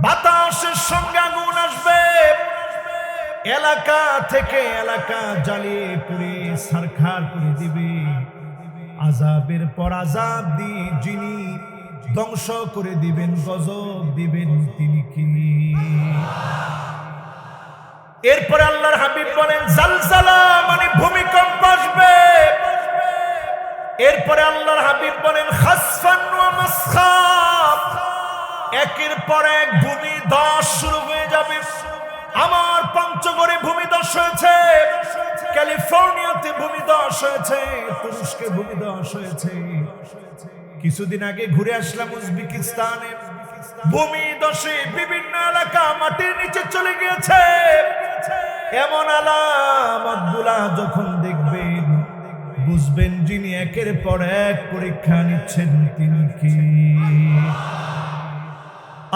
বাতাসের সঙ্গে আগুন আসবে, এলাকা থেকে এলাকা জ্বালিয়ে পুড়িয়ে ছারখার করে দিবে। আযাবের পর আযাব দিয়ে যিনি ধ্বংস করে দিবেন, গজব দিবেন, তিনি কি? এরপরে আল্লাহর হাবিব বলেন জালজালা মানে ভূমিকম্প আসবে। এরপরে আল্লাহর হাবিব বলেন খাসফান ওয়া মাসখাব, একের পর এক ভূমিধস শুরু হয়ে যাবে। আমার পঞ্চগড়ে ভূমিধস হয়েছে, ক্যালিফোর্নিয়াতে ভূমিধস হয়েছে, তুরস্কে ভূমিধস হয়েছে। কিছুদিন আগে ঘুরে আসলাম উজবেকিস্তানে, ভূমিধসে বিভিন্ন এলাকা মাটির নিচে চলে গিয়েছে। এমন আলামতগুলা যখন দেখবেন বুঝবেন যিনি একের পর এক পরীক্ষা নিচ্ছেন তিনি কি?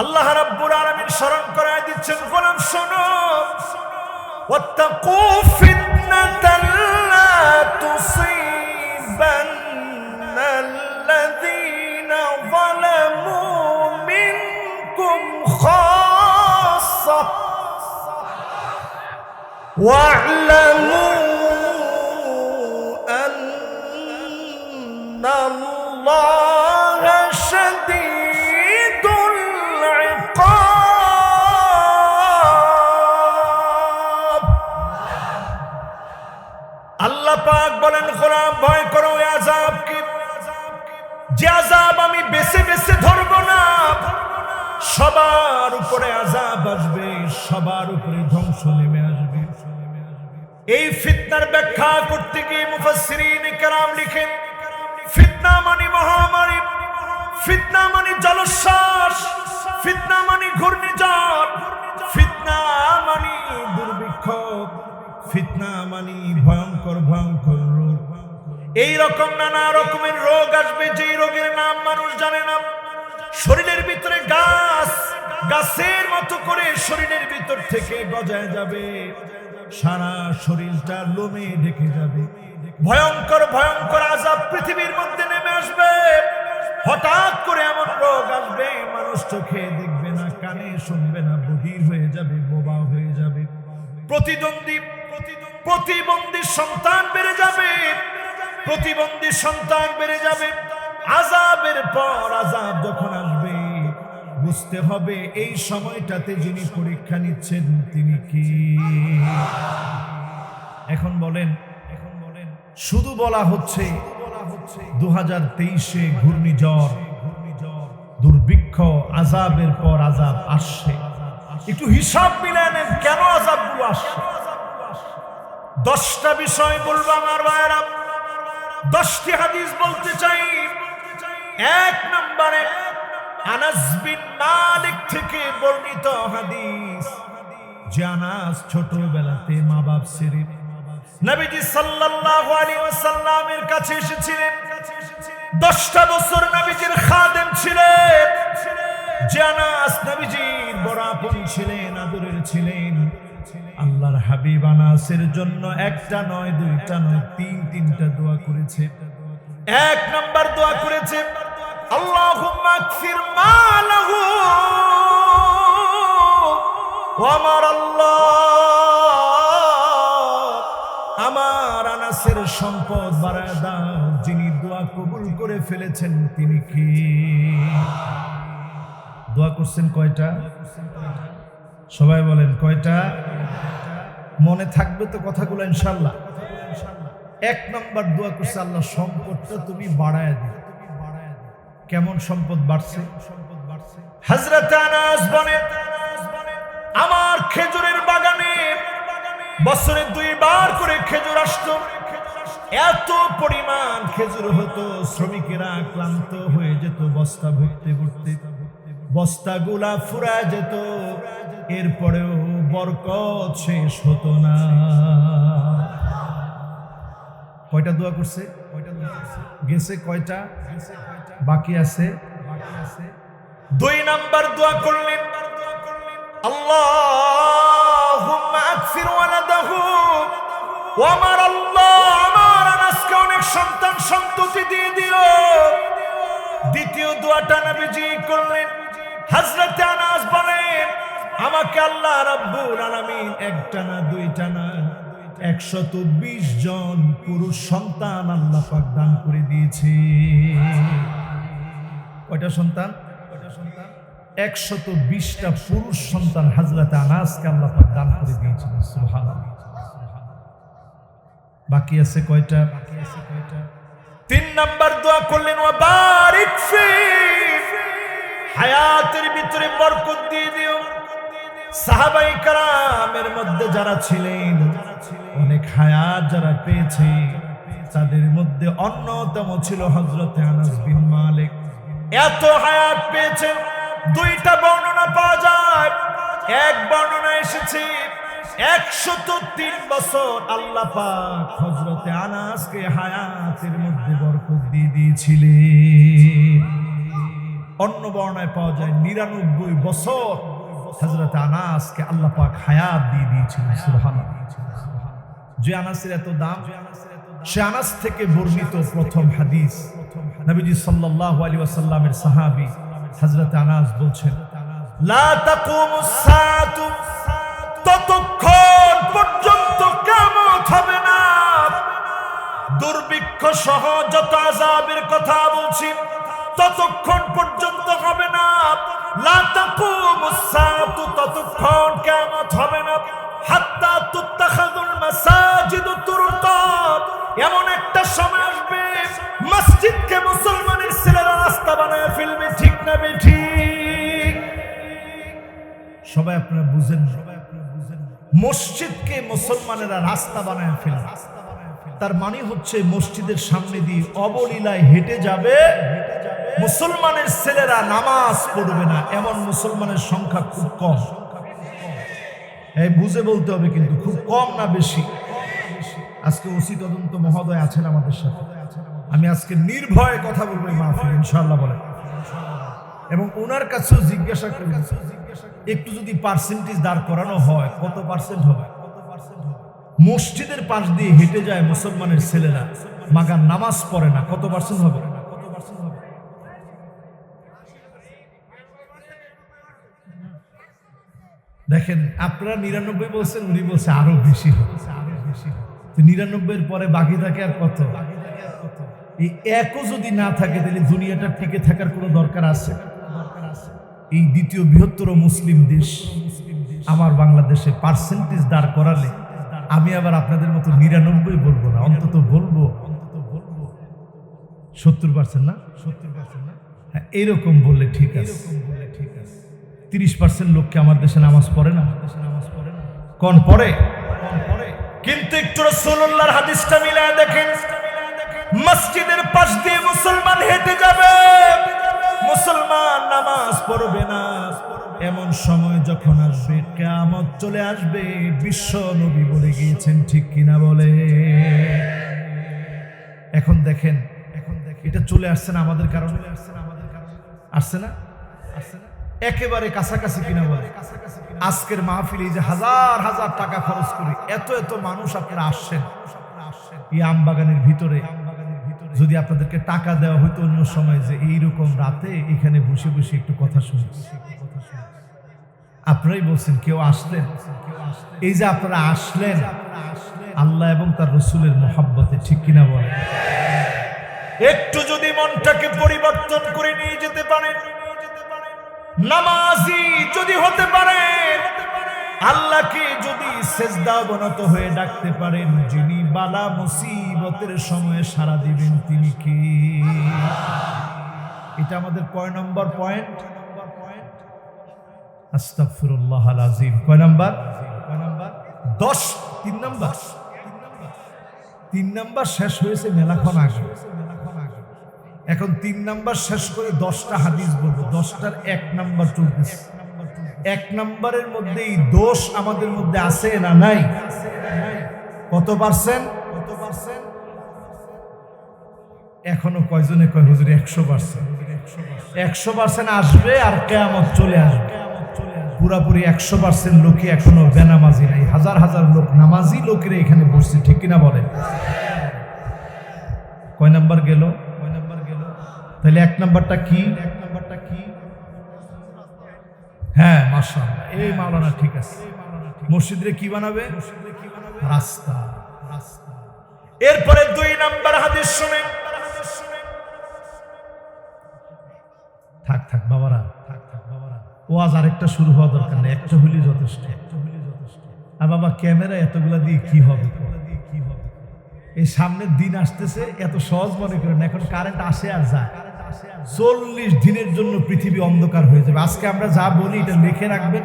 আল্লাহ রাব্বুল আলামিন স্মরণ করায় দিচ্ছেন, গোলাম শোনো, ওয়াত্তাকু ফিতনাতাল লা তুসিবান্নাল্লাযীনা যালামু মিনকুম খাসসা ওয়া'লামু আন্নাল্লাহা শাদীদুল ইকাব। আল্লাহ পাক বলেন গোলাম ভয় করো ওই আযাবকে, যে আযাব আমি বেছে বেছে ধরব না। সবার উপরে আযাব আসবে, সবার উপরে ধ্বংস নেমে আসবে। এই ফিতনার ব্যাখ্যা করতে গিয়ে মুফাসসিরিন কেরাম লিখেন, ফিতনা মানে মহামারী, ফিতনা মানে জলোচ্ছ্বাস, ফিতনা মানে ঘূর্ণিঝড়, ফিতনা মানে দুর্ভিক্ষ, ফিতনা মানে ভয়ঙ্কর ভয়ঙ্কর রোগ। এই রকম নানা রকমের রোগ আসবে, যেই রোগের নাম মানুষ জানে না। শরীরের ভিতরে গাছের মতো করে শরীরের ভিতর থেকে গজায় যাবে, সারা শরীরটা লোমে ঢেকে যাবে। ভয়ঙ্কর ভয়ঙ্কর আযাব পৃথিবীর মধ্যে নেমে আসবে। হঠাৎ করে এমন রোগ আসবে, মানুষ চোখে দেখবে না, কানে শুনবে না, বধির হয়ে যাবে, বোবা হয়ে যাবে। প্রতিবন্ধী সন্তান বেড়ে যাবে, প্রতিবন্ধী সন্তান বেড়ে যাবে। আযাবের পর আযাব যখন আসবে বুঝতে হবে এই সময়টাতে যিনি পরীক্ষা নিচ্ছেন তিনি কি? এখন বলেন, শুধু বলা হচ্ছে 2023-এ ঘূর্ণিঝড়, দুর্ভিক্ষ, আযাবের পর আযাব আসছে। একটু হিসাব মিলায় নেন কেন আযাবগুলো আসছে। 10টা বিষয় বলবো আমার ভাইয়েরা, 10টি হাদিস বলতে চাই। 1 নম্বরে আনাস বিন মালিক থেকে বর্ণিত হাদিস, যে আনাস ছোটবেলাতে মা বাপ ছেড়ে নবীজি সাল্লাল্লাহু আলাইহি ওয়াসাল্লামের কাছে এসেছিলেন। 10টা বছর নবীজির খাদেম ছিলেন। যে আনাস নবীজির বড় আপন ছিলেন, আদরের ছিলেন। আল্লাহর হাবিব আনাসের জন্য একটা নয়, দুইটা নয়, তিনটা দোয়া করেছে। 1 নাম্বার দোয়া করেছে, আল্লাহুম্মা আকফির মালাহু ওয়া আমার আল্লাহ, আমার আনাসের সম্পদ বাড়ায় দাও। যিনি দোয়া কবুল করে ফেলেছেন তিনি কি? দোয়া করছেন কয়টা? সবাই বলেন কয়টা? মনে থাকবে তো কথাগুলো ইনশাআল্লাহ। 1 নম্বর দোয়া করছে, আল্লাহ সম্পদটা তুমি বাড়ায় দিও। কেমন সম্পদ বাড়ছে? হযরত আনাস বলেন, আমার খেজুরের বাগানে বছরে 2 বার করে খেজুর আসতো। এত পরিমাণ খেজুর হতো, শ্রমিকেরা ক্লান্ত হয়ে যেত বস্তা ভরতে ভরতে, বস্তাগুলা ফুরায় যেত। এরপরেও বরকত শেষ হতো না। কয়টা দোয়া করছে? গেছে কয়টা? বাকি আছে। 2 নাম্বার দোয়া করলেন, আল্লাহুম্মা আকফির ওয়ালাদাহু ওয়া আমার আল্লাহ, আমার আনাসকে অনেক সন্তান সন্ততি দিয়ে দিও। দ্বিতীয় দোয়াটা নবীজি করলেন। হযরত আনাস বলেন, ফাতেমাকে আল্লাহ রাব্বুল আলামিন একটা না দুইটা না 120 জন পুরুষ সন্তান আল্লাহ পাক দান করে দিয়েছে। কয়টা সন্তান? 120টা পুরুষ সন্তান হযরত আনাসকে আল্লাহ পাক দান করে দিয়েছিলেন। সুবহানাল্লাহ। বাকি আছে কয়টা? 3 নাম্বার দোয়া করলেন, ওয়া বারিক ফি, হায়াতের ভিতরে বরকত দিয়ে দিও। সাহাবায়ে কেরামের মধ্যে যারা ছিলেন, অনেক হায়াত যারা পেয়েছে, তাদের মধ্যে অন্যতম ছিল হযরত আনাস বিন মালিক। এত হায়াত পেয়েছেন, 2টা বর্ণনা পাওয়া যায়। এক বর্ণনা এসেছে 103 বছর আল্লাহ পাক হযরত আনাসকে হায়াতের মধ্যে বরকত দিয়ে দিয়েছিলেন। অন্য বর্ণনায় পাওয়া যায় 99 বছর হযরত আনাসকে আল্লাহ পাক হায়াত দিয়ে দিয়েছিলেন। সুবহানাল্লাহ। যে আনাসের এত দাম, সে আনাস থেকে বর্ণিত প্রথম হাদিস, নবীজি সাল্লাল্লাহু আলাইহি ওয়াসাল্লামের সাহাবী হযরত আনাস বলছেন, লা তাকুমুস সাআতু, ততক্ষণ পর্যন্ত কিয়ামত হবে না, দুর্ভিক্ষ সহ যত আযাবের কথা বলছি ততক্ষণ পর্যন্ত হবে না। লা তাকুমুস সাআতু, ততক্ষণ কিয়ামত হবে না, হাত্তা তুত্তাখাযুল মাসাজিদু তুরকাত, এমন একটা সময় আসবে মসজিদকে মুসলমানের ছেলেরা রাস্তা বানায় ফেলবে। ঠিক না বেঠিক? সবাই আপনারা বুঝেন, মসজিদকে মুসলমানেরা রাস্তা বানায় ফেলবে। তার মানে হচ্ছে মসজিদের সামনে দিয়ে অবলীলায় হেঁটে যাবে, মুসলমানের ছেলেরা নামাজ পড়বে না, এমন মুসলমানের সংখ্যা খুব কম। এই বুঝে বলতে হবে কিন্তু, খুব কম না বেশি। আজকে ওসি তদন্ত মহোদয় আছেন আমাদের সাথে, আমি আজকে নির্ভয়ে কথা বলবো এই মাহফিলে ইনশাআল্লাহ বলে, এবং ওনার কাছেও জিজ্ঞাসা করব, একটু যদি পার্সেন্টেজ দাঁড় করানো হয় কত পার্সেন্ট হবে? মসজিদের পাশ দিয়ে হেঁটে যায় মুসলমানের ছেলেরা, মাগার নামাজ পড়ে না, কত পার্সেন্ট হবে? দেখেন, আপনারা 99 বলছেন, উনি বলছে আরো বেশি হবে। 99-এর পরে বাকি থাকে আর কত? এই একও যদি না থাকে তাহলে দুনিয়াটা টিকে থাকার কোনো দরকার আছে? এই দ্বিতীয় বৃহত্তর মুসলিম দেশ আমার বাংলাদেশে পার্সেন্টেজ দাঁড় করালে আমি আবার আপনাদের মতো 99 বলবো না, অন্তত বলবো 70% না? 70% না? হ্যাঁ, এইরকম বললে ঠিক আছে। 30% লোককে আমার দেশে নামাজ পড়ে না, কোন পড়ে? কিন্তু একটু রাসূলুল্লাহর হাদিসটা মিলায় দেখেন, মসজিদের পাশ দিয়ে মুসলমান হেঁটে যাবে, মুসলমান নামাজ পড়বে না, এমন সময় যখন আসবে কিয়ামত চলে আসবে, বিশ্ব নবী বলে গিয়েছেন। ঠিক কিনা বলে? এখন দেখেন, এটা চলে আসছে না আমাদের কারণে? আসছে না? একেবারে কাছাকাছি কিনা বলে? আজকের মাহফিলে যে হাজার হাজার টাকা খরচ করে এত এত মানুষ আপনারা আসছেন, এই আমবাগানের ভিতরে যদি আপনাদেরকে টাকা দেওয়া হইতো অন্য সময়, যে এইরকম রাতে এখানে বসে বসে একটু কথা শুনছি, আপনারাই বলছেন কেউ আসলেন, এই যে আপনারা আসলেন আল্লাহ এবং তার রাসূলের মহব্বতে। ঠিক কিনা বলে? একটু যদি মনটাকে পরিবর্তন করে নিয়ে যেতে পারেন, নামাজি যদি হতে পারেন, আল্লাহকে যদি সেজদা অবনত হয়ে ডাকতে পারেন, যিনি বালা মুসিবতের সময়ে সাড়া দিবেন তিনি কে? এটা আমাদের কয় নম্বর পয়েন্ট? আস্তাগফিরুল্লাহাল আযীম। কয় নাম্বার? 10। 3 নাম্বার। 3 নাম্বার শেষ হয়েছে মেলাক্ষণ আগে। এখন 3 নাম্বার শেষ করে 10টা হাদিস বলবো, 10টার 1 নাম্বার চলতেছে। 1 নাম্বারের মধ্যে এই দোষ আমাদের মধ্যে আছে না নাই? কত পার্সেন্ট? এখনো কয়জনে কয় হুজুর 100%? 100% আসবে আর কিয়ামত চলে আসবে। পুরাপুরি 100% লোকই এখনো বেনামাজি নাই, হাজার হাজার লোক নামাজি লোকেরা এখানে বসছে। ঠিক কিনা বলেন? কয় নাম্বার গেল? তাহলে 1 নাম্বারটা কি? হ্যাঁ মাশাআল্লাহ, এই মাওলানা ঠিক আছে। মসজিদে কি বানাবে? রাস্তা। এরপরে 2 নাম্বার হাদিস শুনেন। থাক বাবারা, ওয়াজ আরেকটা শুরু হওয়া দরকার নেই, একটা হইলেই যথেষ্ট। আর বাবা ক্যামেরা এতগুলা দিয়ে কি হবে? এই সামনের দিন আসতেছে, এত সহজ মনে করেন। এখন কারেন্ট আসে আর যায়। 40 দিনের জন্য পৃথিবী অন্ধকার হয়ে যাবে। আজকে আমরা যা বলি এটা লিখে রাখবেন।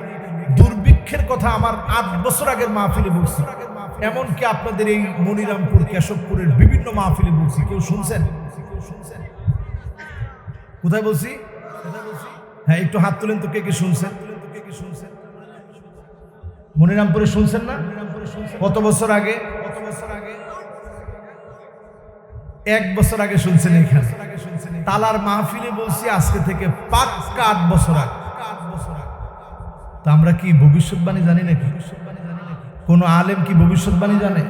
দুর্ভিক্ষের কথা আমার 8 বছর আগের মাহফিলে বলছি, এমনকি আপনাদের এই মনিরামপুর কেশবপুরের বিভিন্ন মাহফিলে বলছি। কেউ শুনছেন? কোথায় বলছি? হ্যাঁ একটু হাত তুলেন তো, কে কে শুনছেন? মনিরামপুরে শুনছেন না? কত বছর আগে? 1 বছর আগে শুনছেন এখানে। তালার মাহফিলে বলছি আজকে থেকে পাক্কা 8 বছর আগে। তো আমরা কি ভবিষ্যৎবাণী জানি নাকি? কোন আলেম কি ভবিষ্যৎবাণী জানে?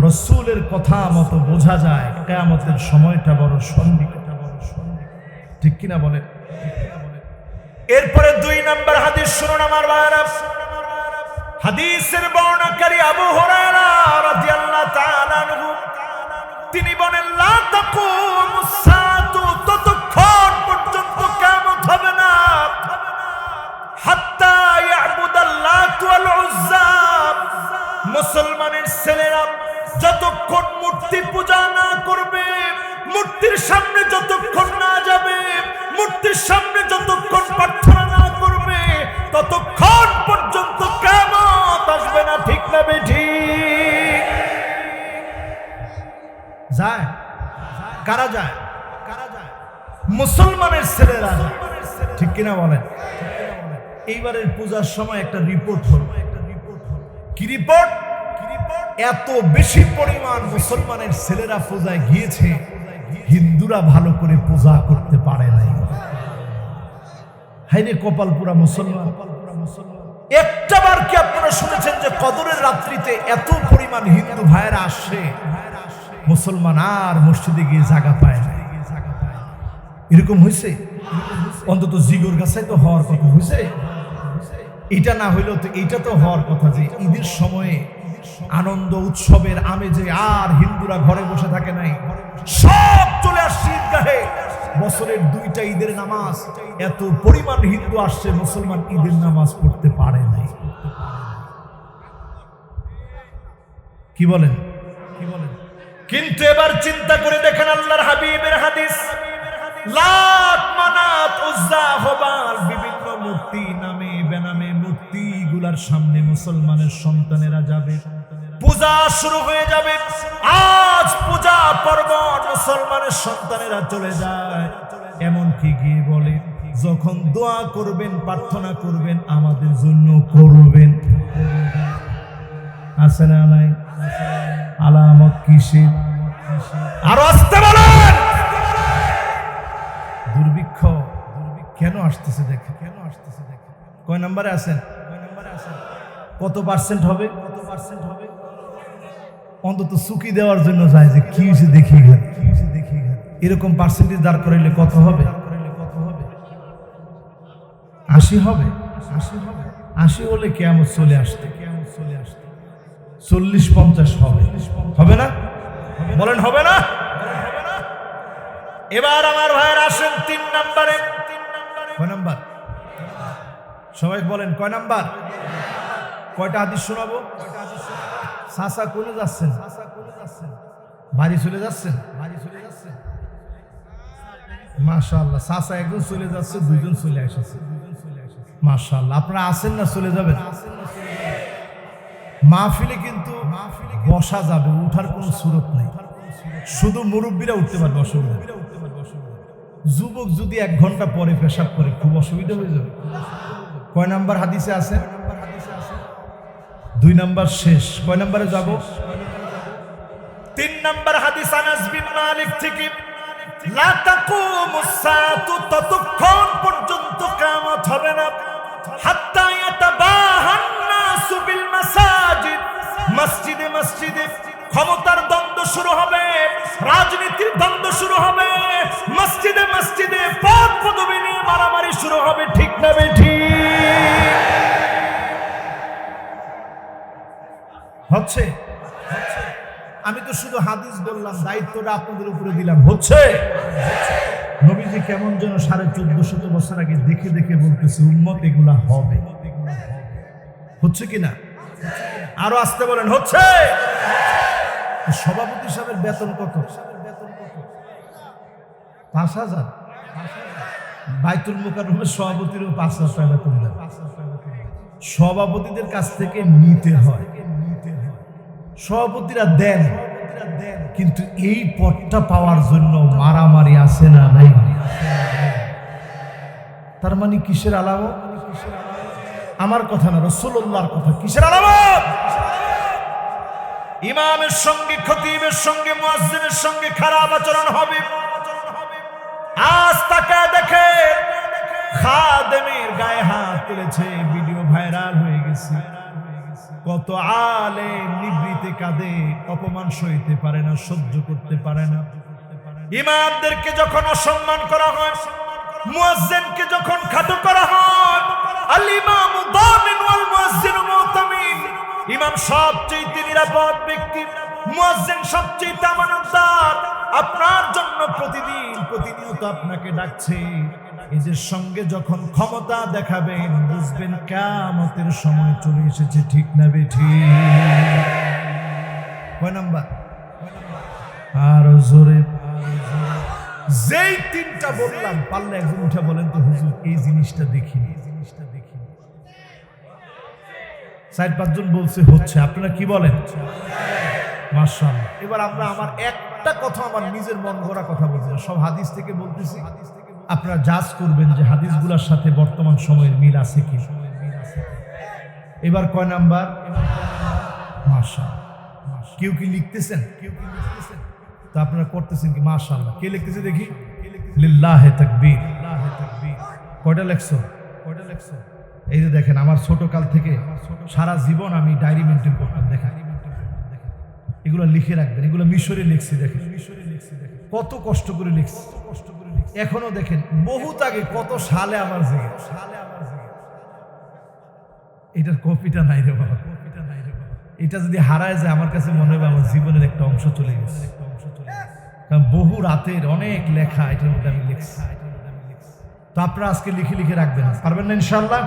রাসূলের কথা মতো বোঝা যায় কিয়ামতের সময়টা বড় সন্নিকট। ঠিক কিনা বলেন? এরপরে 2 নাম্বার হাদিস শুনুন আমার ভাইরা। হাদিসের বর্ণনাকারী আবু হুরায়রা রাদিয়াল্লাহু তাআলা আনহু তিনি বলেন, লা তাকুমুস সাআতু, ততক্ষণ পর্যন্ত কিয়ামত হবে না, হাত্তা ইয়াবুদাল্লাহু ওয়াল উজ্জা, মুসলমানের ছেলেরা যতক্ষণ মূর্তি পূজা না করবে, মূর্তির সামনে যতক্ষণ না যাবে, মূর্তির সামনে যতক্ষণ প্রার্থনা না করবে, ততক্ষণ পর্যন্ত কিয়ামত আসবে না। ঠিক না বেঠিক? যায় কারা যায়? মুসলমানের ছেলেরা যায়। ঠিক কিনা বলেন? এইবারের পূজার সময় একটা রিপোর্ট হলো। কি রিপোর্ট? এত বেশি পরিমাণ মুসলমানের ছেলেরা পূজায় গিয়েছে, হিন্দুরা ভালো করে পূজা করতে পারে নাই। হাইরে কপাল পুরা মুসলমান। একটাবার কি আপনারা শুনেছেন যে কদরের রাত্রিতে এত পরিমাণ হিন্দু ভাইয়েরা আসে, মুসলমান আর মসজিদে গিয়ে জায়গা পায় না? এরকম হয়েছে? অন্তত জিগর গাছায় তো হওয়ার কথা হয়েছে। এটা না হইলেও তো এইটা তো হওয়ার কথা যে ঈদের সময়ে আনন্দ উৎসবের আমেজে আর হিন্দুরা ঘরে বসে থাকে নাই, সব চলে আসছে ঈদগাহে। বছরের 2টা ঈদের নামাজ, এত পরিমাণ হিন্দু আসছে, মুসলমান ঈদের নামাজ পড়তে পারে নাই। কি বলেন? কিন্তু এবার চিন্তা করে দেখেন আল্লাহর হাবিবের হাদিস, লাত, মানাত, উজ্জা, হুবাল, বিভিন্ন মূর্তি নামে বেনামে মূর্তিগুলার সামনে মুসলমানের সন্তানেরা যাবে, পূজা শুরু হয়ে যাবে। আজ পূজা পর্ব মুসলমানের সন্তানেরা চলে যায়, এমনকি গিয়ে বলে যখন দোয়া করবেন, প্রার্থনা করবেন, আমাদের জন্য করবেন। আছে না নাই? আলামত কিসের? আরো আসতে বলেন। দুর্ভিক্ষ কেন আসতেছে দেখে? কয় নম্বরে আছেন? কত পার্সেন্ট হবে? অন্তত চুকি দেওয়ার জন্য যায় যে কি হয়েছে দেখি। এরকম পার্সেন্টেজ দাঁড় করাইলে কত হবে? 80 হবে। 80 হলে কিয়ামত চলে আসতে 40-50 হবে না? বলেন হবে না? এবার আমার ভাইয়ের আসেন 3 নম্বরে। কয় নাম্বার? সবাই বলেন কয় নাম্বার? কয়টা হাদিস শোনাবো? চাচা কোনে যাচ্ছেন? বাড়ি চলে যাচ্ছেন? মাশাআল্লাহ, চাচা একজন চলে যাচ্ছে, 2জন চলে এসেছে। মাশাআল্লাহ, আপনারা আছেন না চলে যাবেন? মাহফিলে কিন্তু বসা যাবে, উঠার কোনো সুরত নেই, শুধু মুরব্বীরা উঠতে পারবে, অসুবিধা। যুবক যদি 1 ঘন্টা পরে পেশাব করে খুব অসুবিধা হয়ে যাবে। কয় নাম্বার হাদিসে আছে? 2 নাম্বার শেষ। কয় নাম্বারে যাব? 3 নাম্বার হাদিস আনাস বিন মালিক থেকে, লা তাকুমুস সাআতু, ততক্ষণ পর্যন্ত কিয়ামত হবে না, হাত্তা ইয়াতাবাহান নাসু বিল মাসাজিদ, মসজিদে ক্ষমতার দ্বন্দ্ব শুরু হবে, রাজনীতির দ্বন্দ্ব শুরু হবে, মসজিদে পদ পদবি নিয়ে মারামারি শুরু হবে। ঠিক না বেঠিক? হচ্ছে? আমি তো শুধু হাদিস বললাম, দায়িত্বটা আপনাদের উপরে দিলাম। হচ্ছে? নবীজি কেমন যেন 1450 বছর আগে দেখে দেখে বলতেছে উম্মত এগুলা হবে। হচ্ছে কিনা? আরো আসতে বলেন। হচ্ছে? সভাপতি সাহেবের বেতন কত? 5000। বাইতুল মুকাররমের সভাপতিরও 5000 টাকা বেতন দেয়। সভাপতিদের কাছ থেকে নিতে হয়, সভাপতিরা দেন, কিন্তু এই পদটা পাওয়ার জন্য মারামারি আছে না নাই? তার মানে কিসের আলামত? আমার কথা না, রাসূলুল্লাহর কথা। কিসের আলামত? ইমামের সঙ্গে, খতিবের সঙ্গে, মুয়াজ্জিনের সঙ্গে খারাপ আচরণ হবে। আজ তাকে দেখে খাদেমের গায়ে হাত তুলেছে, ভিডিও ভাইরাল হয়ে গেছে। কত আলেম নিবৃতে কাঁদে, অপমান সইতে পারে না, সহ্য করতে পারে না। ইমামদেরকে যখন অসম্মান করা হয়, মুয়াজ্জিনকে যখন খাটো করা হয়, আল ইমামু দামিন ওয়াল মুয়াজ্জিনু মুতামিন। ইমাম সবচেয়ে নিরাপদ ব্যক্তি, মুয়াজ্জিন সবচেয়ে আমানতদার। আপনার জন্য প্রতিনিয়ত আপনাকে ডাকছে। এদের সঙ্গে যখন ক্ষমতা দেখাবেন, বুঝবেন কিয়ামতের সময় চলে এসেছে। ঠিক না বেঠিক? কয় নাম্বার? আর জোরে। যেই তিনটা বললাম, পারলে একজন উঠে বলেন তো, হুজুর এই জিনিসটা দেখিনি। 4-5 জন বলছে হচ্ছে। আপনারা কি বলেন? মাশাআল্লাহ। এবার আমার একটা কথা, আমার নিজের মন গড়া কথা বলছি, সব হাদিস থেকে বলতেছি। আপনারা জাজ করবেন যে হাদিসগুলোর সাথে বর্তমান সময়ের মিল আছে কি। এবার কয় নাম্বার? মাশাআল্লাহ। কেউ কি লিখতেছেন? তো আপনারা করতেছেন কি? মাশাআল্লাহ। কে লিখতেছে দেখি? লিল্লাহে তাকবীর। কয়টা লেখছো? এই যে দেখেন, আমার ছোট কাল থেকে সারা জীবন আমি ডায়েরি মেনটেন করতাম। দেখেন এগুলো লিখে রাখবেন। এগুলো মিশরে লিখছি। দেখেন কত কষ্ট করে লিখছি। এখনো দেখেন, বহুত আগে, কত সালে আমার জীবন। এটার কপিটা নাই রে বাবা। এটা যদি হারায় যায়, আমার কাছে মনে হবে আমার জীবনের একটা অংশ চলে গেছে। কারণ বহু রাতের অনেক লেখা এটার মধ্যে আমি লিখছি। তো আপনারা আজকে লিখে লিখে রাখবেন, পারবেন না ইনশাআল্লাহ?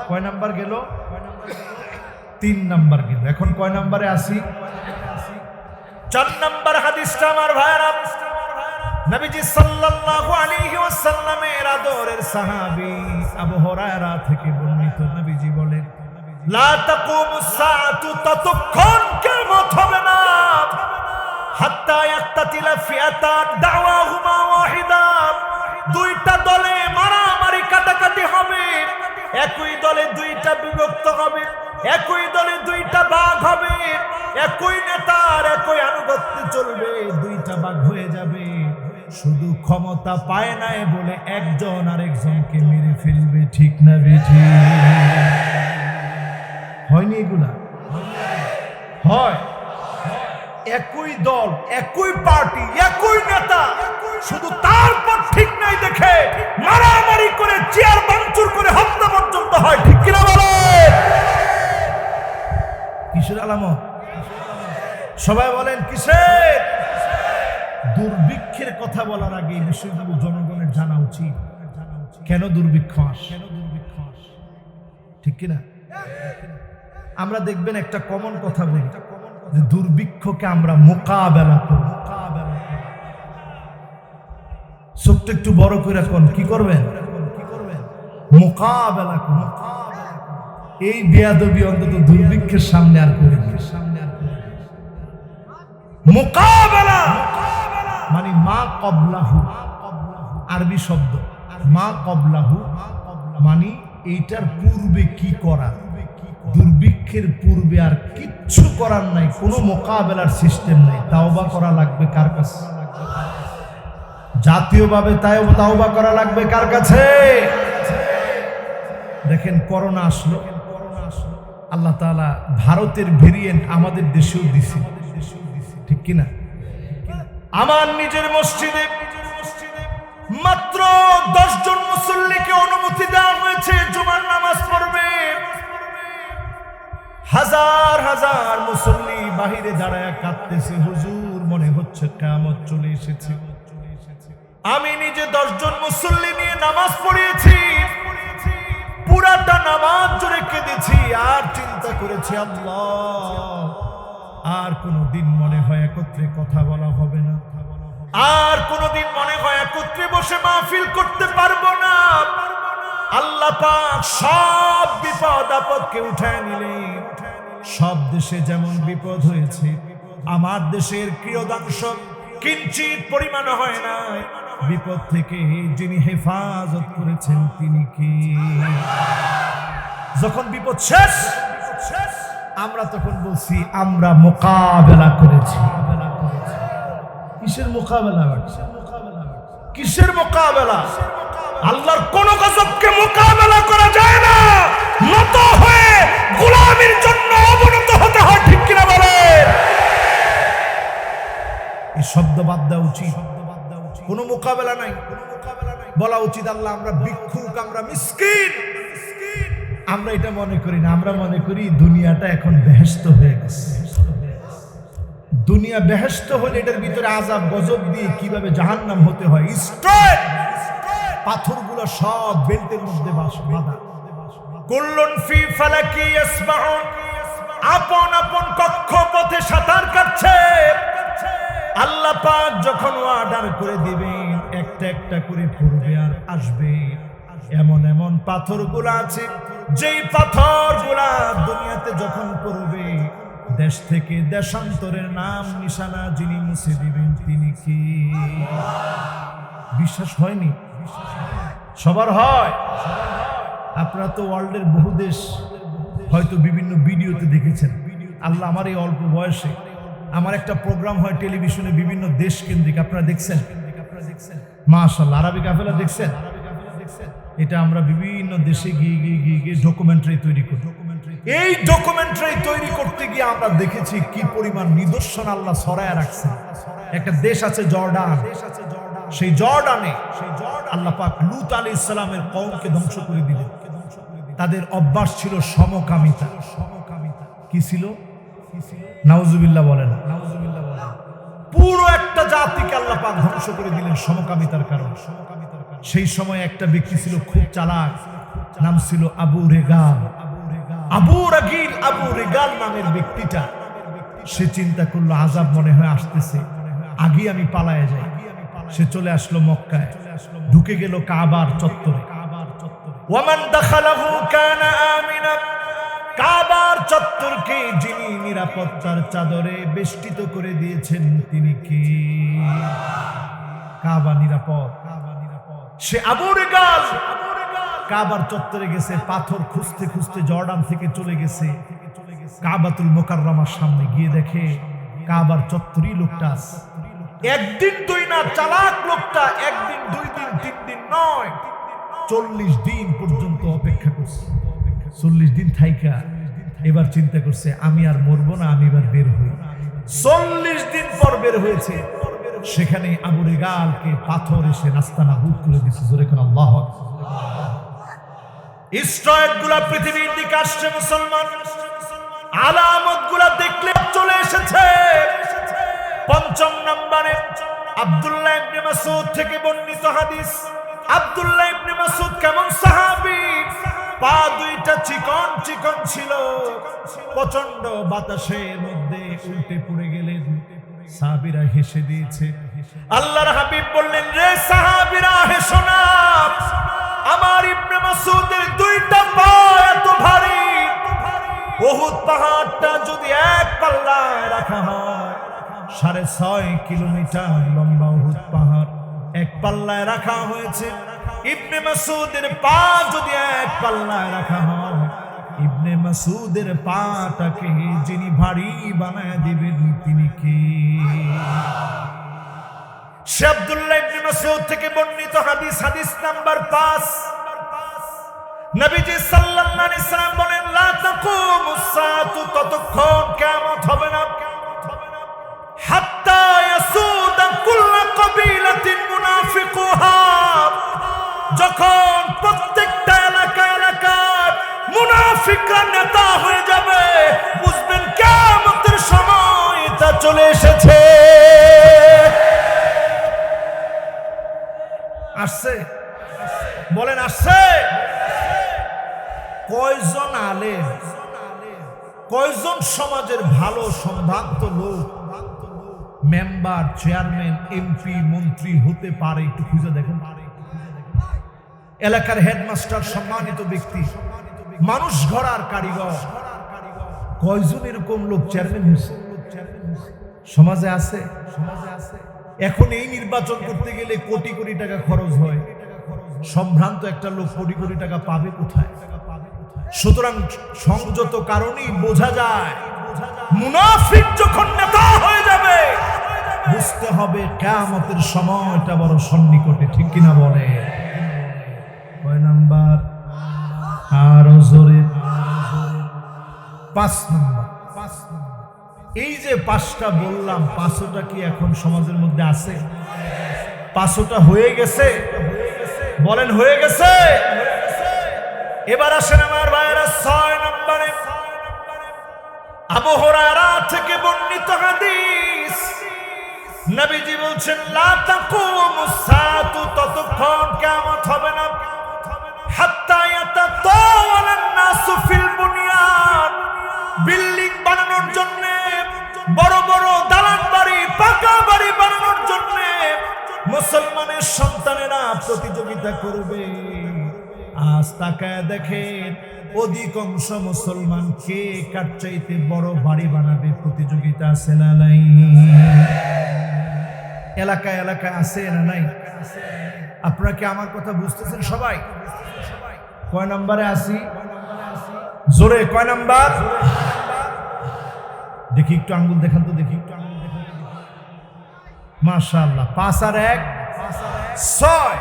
কয় নাম্বার গেল? 3 নাম্বার গেল। এখন কয় নাম্বারে আসি? 4 নাম্বার হাদিসটা আমার ভাইরা, নবীজি সাল্লাল্লাহু আলাইহি ওয়াসাল্লামের আদরের সাহাবী আবু হুরায়রা থেকে বর্ণিত। নবীজি বলেন, লা তাকুমুস সাআতু, ততক্ষণ কিয়ামত হবে না, হাত্তা ইয়াক্তাতিলা ফিআতান দাওয়াহুমা ওয়াহিদা, দুইটা দলে মারামারি কাটাকাটি হবে। একই দলে দুইটা বিভক্ত হবে, একই দলে দুইটা ভাগ হবে। একই নেতার একই আনুগত্যে চলবে, দুইটা ভাগ হয়ে যাবে। শুধু ক্ষমতা পায় নাই বলে একজন আরেকজনকে মেরে ফেলবে। ঠিক না বেঠিক? হয়নি এগুলা? হয়। একই দল, একই পার্টি, একই নেতা, শুধু তারপর ঠিক নাই দেখে মারামারি করে, চেয়ার ভাঙচুর করে হত্যা পর্যন্ত হয়। ঠিক কিনা বলে? কিসের আলামত? সবাই বলেন কিসের? দুর্ভিক্ষের কথা বলার আগে এই বিষয়গুলো জনগণের জানা উচিত। কেন দুর্ভিক্ষ আসে? ঠিক কিনা? আমরা দেখবেন একটা কমন কথা বলি যে দুর্ভিক্ষকে আমরা মোকাবেলা করব। ছোট্ট একটু বড় করে কোন কি করবেন? মোকাবেলা করব। এই বেয়াদবি অন্তত দুর্ভিক্ষের সামনে আর করবেন না। মোকাবেলা মানে মা কবলাহু, আরবি শব্দ। মা কবলাহু মানে এইটার পূর্বে কি করা। দুর্ভিক্ষের পূর্বে আর কিচ্ছু করার নাই, কোনো মোকাবেলার সিস্টেম নাই। তাওবা করা লাগবে কার কাছে? জাতীয়ভাবে তাওবা করা লাগবে কার কাছে? দেখেন করোনা আসলো, আল্লাহ তাআলা ভারতের ভেরিয়েন্ট আমাদের দেশেও দিছে। ঠিক কিনা? আমার নিজের মসজিদে মাত্র 10 জন মুসল্লিকে অনুমতি দেওয়া হয়েছে জুমার নামাজ পড়বে। হাজার হাজার মুসল্লি বাহিরে দাঁড়ায় কাঁদতেছে, হুজুর মনে হচ্ছে কিয়ামত চলে এসেছে। আমি নিজে 10 জন মুসল্লি নিয়ে নামাজ পড়িয়েছি, পুরাটা নামাজ জুড়ে কেঁদেছি আর চিন্তা করেছি, আল্লাহ আর কোনদিন মনে হয় একত্রে কথা বলা হবে না, আর কোনদিন মনে হয় একত্রে বসে মাহফিল করতে পারবো না। আল্লাহ পাক সব বিপদ আপদকে উঠায় নিলেন। সব দেশে যেমন বিপদ হয়েছে, আমার দেশের কিয়দাংশ কিঞ্চিত পরিমাণ হয় না। বিপদ থেকে যিনি হেফাজত করেছেন তিনি কি? যখন বিপদ শেষ আমরা তখন বলছি আমরা মোকাবেলা করেছি। কিসের মোকাবেলা? কিসের মোকাবেলা? আল্লাহর কোন গজবকে মোকাবেলা করা যায় না, নত হয়ে গোলামির জন্য অবনত হতে হয়, ঠিক কিনা বলে? এই শব্দ বাদ দেওয়া উচিত। কোন মোকাবেলা নাই, বলা উচিত আল্লাহ আমরা ভিক্ষুক, আমরা মিসকিন। আমরা এটা মনে করি না, আমরা মনে করি দুনিয়াটা এখন বেহেশত হয়ে গেছে। দুনিয়া বেহেশত হলে এটার ভিতরে আযাব গজব দিয়ে কিভাবে জাহান্নাম হতে হয়, স্ট্রেট পাথরগুলো সব বেল্টের মধ্যে বাঁধা। কুল্লুন ফি ফালাকি ইয়াসবাহুন, আপন আপন কক্ষপথে সাঁতার কাটছে। আল্লাহ পাক যখন অর্ডার করে দিবেন একটা একটা করে পড়বে আর আসবে। এমন এমন পাথরগুলো আছে যেই পাথরগুলা দুনিয়াতে যখন পড়বে দেশ থেকে দেশান্তরের নাম নিশানা যিনি মুছে দিবেন তিনি কি? বিশ্বাস হয়নি? সবার হয়। আপনারা তো ওয়ার্ল্ডের বহু দেশ হয়তো বিভিন্ন ভিডিওতে দেখেছেন। আল্লাহ আমার এই অল্প বয়সে আমার একটা প্রোগ্রাম হয় টেলিভিশনে বিভিন্ন দেশ কেন্দ্রিক, আপনারা দেখছেন? মাশাআল্লাহ। আরবি কাফেলা দেখছেন? এটা আমরা বিভিন্ন দেশে গিয়ে ডকুমেন্টারি তৈরি করি। এই ডকুমেন্টারি তৈরি করতে গিয়ে আমরা দেখেছি কি পরিমাণ নিদর্শন আল্লাহ ছড়ায় রাখছে। একটা দেশ আছে জর্ডান, সেই জর্ডানে আল্লাহ পাক লূত আলাইহিস সালামের কওমকে ধ্বংস করে দিলেন। তাদের অভ্যাস ছিল সমকামিতা। কি ছিল? নাউজুবিল্লাহ বলেন। পুরো একটা জাতিকে আল্লাহ পাক ধ্বংস করে দিলেন সমকামিতার কারণে। সেই সময় একটা ব্যক্তি ছিল খুব চালাক, নাম ছিল আবু রেগাল। আবু রেগাল নামের ব্যক্তিটা সে চিন্তা করলো আযাব মনে হয় আসতেছে, আগে আমি পালায়ে যাই। সে চলে আসলো মক্কায়, ঢুকে গেল কাবার চত্বরে। ওয়ামান দাখালাহু কানা আমিনা, কাবার চত্বরকে যিনি নিরাপত্তার চাদরে বেষ্টিত করে দিয়েছেন তিনি কি? কাবা নিরাপদ। সে আবু রেগাল কাবার চত্বরে গেছে, পাথর খুঁজতে খুঁজতে জর্ডান থেকে চলে গেছে কাবাতুল মুকাররমার সামনে, গিয়ে দেখে কাবার চত্বরই লোকটা আছে। একদিন দুই না, চালাক লোকটা একদিন 2 দিন 3 দিন নয়, 40 দিন পর্যন্ত অপেক্ষা করছে। 40 দিন থাইকা এবার চিন্তা করছে আমি আর মরবো না, আমি এবার বের হই। 40 দিন পর বের হয়েছে। সেখানে আবু রেগালকে পাথর এসে নাস্তানাবুদ করে দিচ্ছে। জোরে কোন আল্লাহু আকবার। ইসরায়েল গুলা পৃথিবীর দিকে আসছে, মুসলমান আলামত গুলা দেখলে চলে এসেছে। 5 নম্বরে আব্দুল্লাহ ইবনে মাসউদ থেকে বর্ণিত হাদিস। আব্দুল্লাহ ইবনে মাসউদ কেমন সাহাবী, পা দুইটা চিকন চিকন ছিল, প্রচন্ড বাতাসের মধ্যে উল্টে পড়ে গেলেন। সাহাবীরা হেসে দিয়েছে। আল্লাহর হাবিব বললেন, রে সাহাবীরা হেসো না, আমার ইবনে মাসউদের দুইটা পা এত ভারী, উহুদ পাহাড়টা যদি এক পাল্লায় রাখা হয়, 6.5 কিলোমিটার লম্বা উহুদ পাহাড় এক পাল্লায় রাখা হয়েছে। ইবনে মাসউদের পা যদি এক পাল্লায় রাখা হয়, ইবনে মাসউদের পাটাকে যিনি ভারী বানায় দিবেন তিনি কি? সে আব্দুল্লাহ ইবনে মাসউদ থেকে বর্ণিত হাদিস, হাদিস নাম্বার 5। নবীজি সাল্লাল্লাহু আলাইহি সাল্লাম বলেন, লা তাকুমুস সাআতু, ততক্ষণ কিয়ামত হবে না, হাত্তা ইয়াসুদা কুল্লু কবিলাতিন মুনাফিকুহা, যখন প্রত্যেকটা এলাকায় মুনাফিক মুনাফিকরা নেতা হয়ে যাবে, বুঝবেন কিয়ামতের সময় তা চলে এসেছে। আসছে? বলেন আসছে? কয়জন আলেম, কয়জন সমাজের ভালো সম্ভ্রান্ত লোক মেম্বার, চেয়ারম্যান, এমপি, মন্ত্রী হতে পারে? একটু খুঁজে দেখেন। এলাকার হেডমাস্টার, সম্মানিত ব্যক্তি, মানুষ গড়ার কারিগর, কয়জন এরকম লোক চেয়ারম্যান হয়েছে? সমাজে আছে? এখন এই নির্বাচন করতে গেলে কোটি কোটি টাকা খরচ হয়। সম্ভ্রান্ত একটা লোক কোটি কোটি টাকা পাবে কোথায়? সুতরাং সংযত কারণেই বোঝা যায় মুনাফিক যখন নেতা হয়ে যাবে, বুঝতে হবে কিয়ামতের সময়টা বড় সন্নিকটে। ঠিক কিনা বলে? কয় নাম্বার? আরো জোরে। 5 নাম্বার। এই যে 5টা বললাম, 5টা কি এখন সমাজের মধ্যে আছে? 5টা হয়ে গেছে? বলেন হয়ে গেছে? এবার আসেন আমার ভাইয়েরা 6 নম্বরে। আবু হুরায়রা থেকে বর্ণিত হাদিস, নবীজি বলছেন লা তাকুমুস সাআতু, ততক্ষণ কিয়ামত হবে না, হাত্তা ইয়াতাতাওয়ালান নাসু ফিল বুনিয়ান, বিল্ডিং বানানোর জন্য, বড় বড় দালান বাড়ি, পাকা বাড়ি বানানোর জন্য মুসলমানের সন্তানেরা প্রতিযোগিতা করবে। আজ তাকায় দেখেন অধিকাংশ মুসলমান কে কার চাইতে বড় বাড়ি বানাবে প্রতিযোগিতা আছে না নাই? এলাকায় এলাকায় আছে না নাই? আপনারা কি আমার কথা বুঝতেছেন সবাই? কয় নম্বরে আসি? জোরে কয় নাম্বার? দেখি একটু আঙ্গুল দেখান তো, দেখি একটু আঙ্গুল দেখান তো। মাশাআল্লাহ, 5 আর 1 6।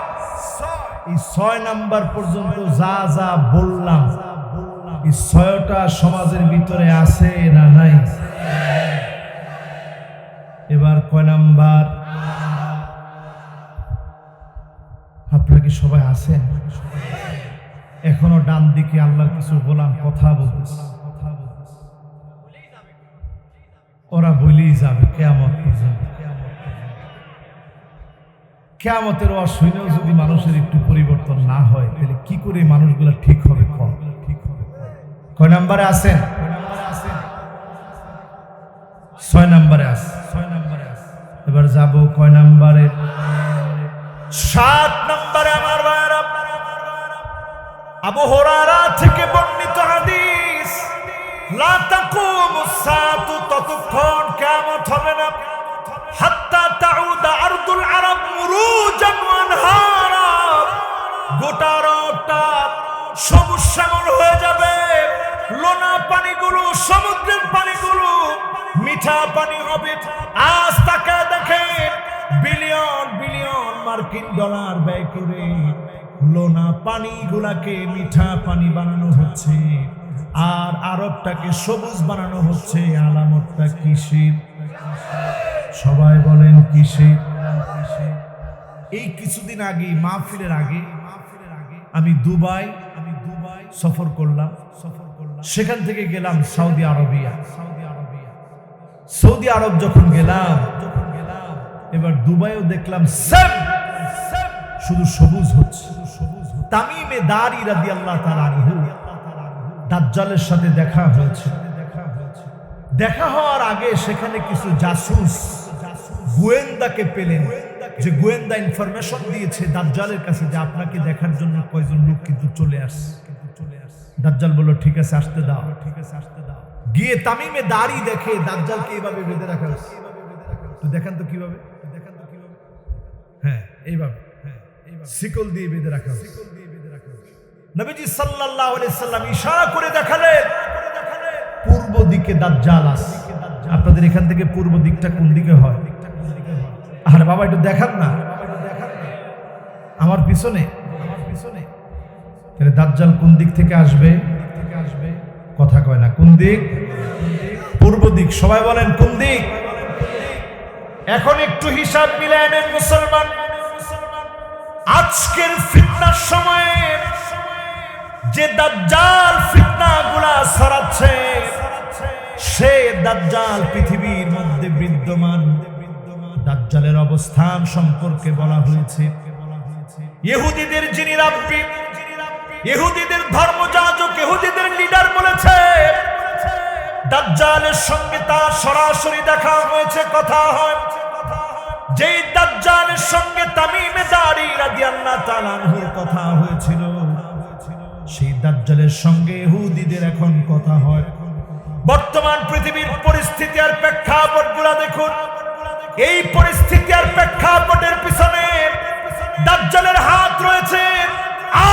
এই 6 নাম্বার পর্যন্ত যা যা বললাম, এই 6টা সমাজের ভিতরে আছে না নাই? এবার কয় নাম্বার? আপনারা কি সবাই আছেন? এখনো ডান দিকে আল্লাহর কিছু গোলাম কথা বলতেছে, ওরা বলেই যাবে কিয়ামত পর্যন্ত। কিয়ামতের ওয়াজ শুনেও যদি মানুষের একটু পরিবর্তন না হয়, তাহলে কি করে মানুষগুলো ঠিক হবে? কয় নাম্বারে আছেন? 6 নাম্বারে আছে। এবার যাব কয় নাম্বারে? 7 নাম্বারে আমার ভাইরা। আবু হুরায়রা থেকে বর্ণিত হাদিস, লা তাকুমুস সাআতু, ততক্ষণ কিয়ামত হবে না, হাত্তা তাউদা আরদুল আরব মুরুজান ওয়া আনহারা, গোটা আরবটা সবুজ শ্যামল হয়ে যাবে। লোনা পানিগুলো, সমুদ্রের পানিগুলো মিঠা পানি হবে। আজ তাকায় দেখেন বিলিয়ন বিলিয়ন মার্কিন ডলার ব্যয় করে লোনা পানিগুলাকে মিঠা পানি বানানো হচ্ছে, আর আরবটাকে সবুজ বানানো হচ্ছে। আলামতটা কিসের? সবাই বলেন কিসের? এই কিছুদিন আগে, মাহফিলের আগে আমি দুবাই সফর করলাম। সেখান থেকে গেলাম সৌদি আরবিয়া। সৌদি আরব যখন গেলাম, এবার দুবাইও দেখলাম সেম, শুধু সবুজ হচ্ছে। তামিমে দারি রাদিয়াল্লাহু তাআলা আনহু দাজ্জালের সাথে দেখা হয়েছে। দেখা হওয়ার আগে সেখানে কিছু জাসুস গোয়েন্দাকে পেলেন, যে গোয়েন্দা ইনফরমেশন দিয়েছে দাজ্জালের কাছে যে আপনাকে দেখার জন্য কয়জন লোক কিন্তু চলে আসছে। দাজ্জাল বলল ঠিক আছে আসতে দাও। গিয়ে তামিমে দাড়ি দেখে দাজ্জালকে এইভাবে বেঁধে রাখা হচ্ছে। তো দেখান তো কিভাবে? হ্যাঁ এইভাবে, শিকল দিয়ে বেঁধে রাখা হচ্ছে। নবীজি সাল্লাল্লাহু আলাইহি সাল্লাম ইশারা করে দেখালেন পূর্ব দিকে দাজ্জাল আছে। আপনাদের এখান থেকে পূর্ব দিকটা কোন দিকে হয়? আরে বাবা একটু দেখান না, আমার পিছনে। তাহলে দাজ্জাল কোন দিক থেকে আসবে? কথা কয় না। কোন দিক? পূর্ব দিক। সবাই বলেন কোন দিক? এখন একটু হিসাব মিলায় নেন মুসলমান। আজকের ফিতনার সময়ে যে দাজ্জাল ফিতনা মধ্যে বিদ্যমান দাজ্জালের অবস্থান সম্পর্কে বলা হয়েছে। ইহুদিদের যিনি রাব্বি, ইহুদিদের ধর্মযাজক, ইহুদিদের লিডার বলেছে দাজ্জালের সঙ্গে তার সরাসরি দেখা হয়েছে, কথা হয়। যেই দাজ্জালের সঙ্গে তামিমে দারি রাদিয়াল্লাহু তাআলা আনহুর কথা হয়েছিল, সেই দাজ্জালের সঙ্গে ইহুদিদের এখন কথা হয়। বর্তমান পৃথিবীর পরিস্থিতি আর প্রেক্ষাপটগুলো দেখুন। এই পরিস্থিতি আর প্রেক্ষাপটের পিছনে দাজ্জালের হাত রয়েছে।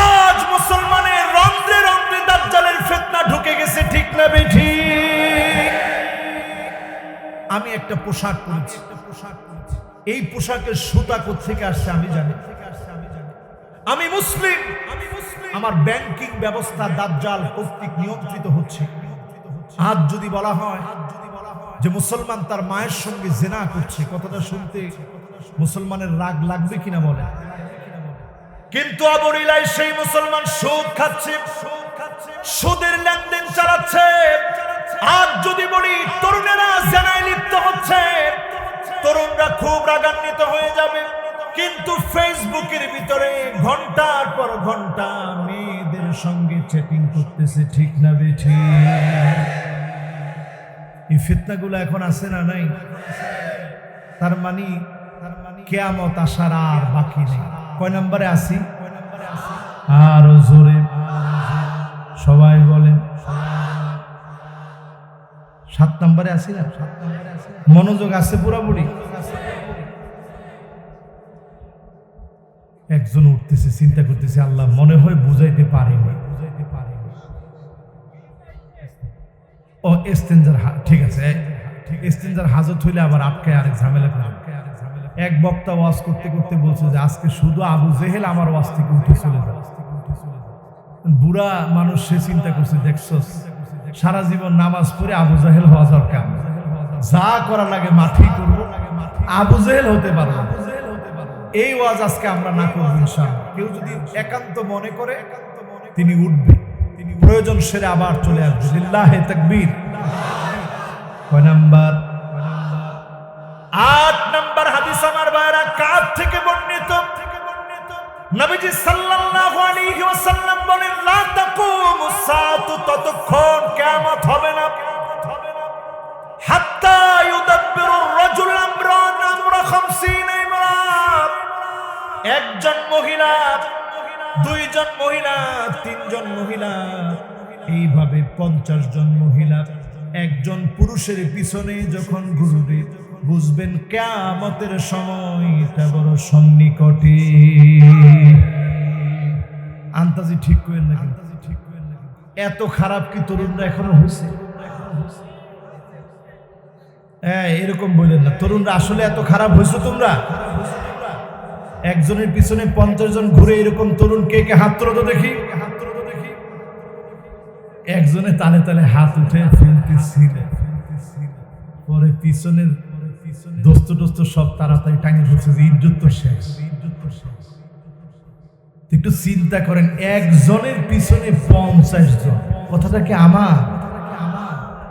আজ মুসলমানের রন্ধ্রে রন্ধ্রে দাজ্জালের ফিতনা ঢুকে গেছে, ঠিক না বেঠিক? আমি একটা পোশাক পরেছি, এই পোশাকের সুতা কোত্থেকে আসছে আমি জানি। আমি মুসলিম, আমার ব্যাংকিং ব্যবস্থা দাজ্জাল কর্তৃক নিয়ন্ত্রিত হচ্ছে। আজ যদি বলা হয় যে মুসলমান তার মায়ের সঙ্গে জিনা করছে, কথাটা শুনতে মুসলমানের রাগ লাগবে কিনা বলে? কিন্তু অবলীলায় সেই মুসলমান সুদ খাচ্ছে, সুদের লেনদেন চালাচ্ছে। আজ যদি বলি তরুণেরা জিনায় লিপ্ত হচ্ছে, তরুণরা খুব রাগান্বিত হয়ে যাবে। কিন্তু ফেসবুকের ভিতরে ঘন্টার পর ঘন্টা মেয়েদের সঙ্গে চ্যাটিং করতেছে, ঠিক না বেঠিক? এই ফিতনাগুলো এখন আছে না নাই? তার মানে কিয়ামত আসার আর বাকি নেই। কয় নম্বরে আসি? আরো জোরে সবাই বলেন। 7 নম্বরে আসি না? মনোযোগ আছে পুরোপুরি? একজন উঠতেছে, চিন্তা করতেছে, আল্লাহ মনে হয় বুঝাইতে পারেনি। ও ইস্তেনজার, ঠিক আছে, ইস্তেনজার হাজত হইলে আবার আটকে আরেক ঝামেলা করে। এক বক্তা ওয়াজ করতে করতে বলছে যে আজকে শুধু আবু জেহেল আমার ওয়াজ থেকে উঠে চলে যায়। বুড়া মানুষ সে চিন্তা করছে, দেখছস সারা জীবন নামাজ পড়ে আবু জাহেল হওয়া দরকার, যা করা লাগে মাঠেই করবো, আবু জেহেল হতে পারবো। এই ওয়াজ আজকে আমরা না করবো ইনশাআল্লাহ। কেউ যদি একান্ত মনে করে তিনি উঠবে, তিনি প্রয়োজন সেরে আবার চলে আসবে। লিল্লাহে তাকবীর। কয় নাম্বার? 8 নাম্বার হাদিস আমার ভাইরা কার থেকে বর্ণিত? নবীজি সাল্লাল্লাহু আলাইহি ওয়াসাল্লাম বলেন, লা তাকুমুস সাআতু, ততক্ষণ কিয়ামত হবে না, হাত্তা ইউদাব্বিরুর রাজুল আমরান আমরা 50 ইমরাত। একজন মহিলা, দুইজন মহিলা, তিনজন মহিলা, এইভাবে 50 জন মহিলা একজন পুরুষের পিছনে যখন ঘুরবে, বুঝবেন কিয়ামতের সময়টা বড় সন্নিকটে। আন্তাজি ঠিক করেন না? এত খারাপ কি তরুণরা এখনো হয়েছে? এরকম বললেন না, তরুণরা আসলে এত খারাপ হয়েছে তোমরা? একজনের পিছনে 50 জন ঘুরে এরকম তরুণ কে কে হাত তোলো তো দেখি। একজনে তালে তালে হাত উঠে ফেলতেছিল, পরে পিছনের দোস্ত টোস্ত সব তাড়াতাড়ি টাঙিয়ে ধরছে যে ইজ্জত তো শেষ। একটু চিন্তা করেন, একজনের পিছনে 50 জন, কথাটা কি আমার?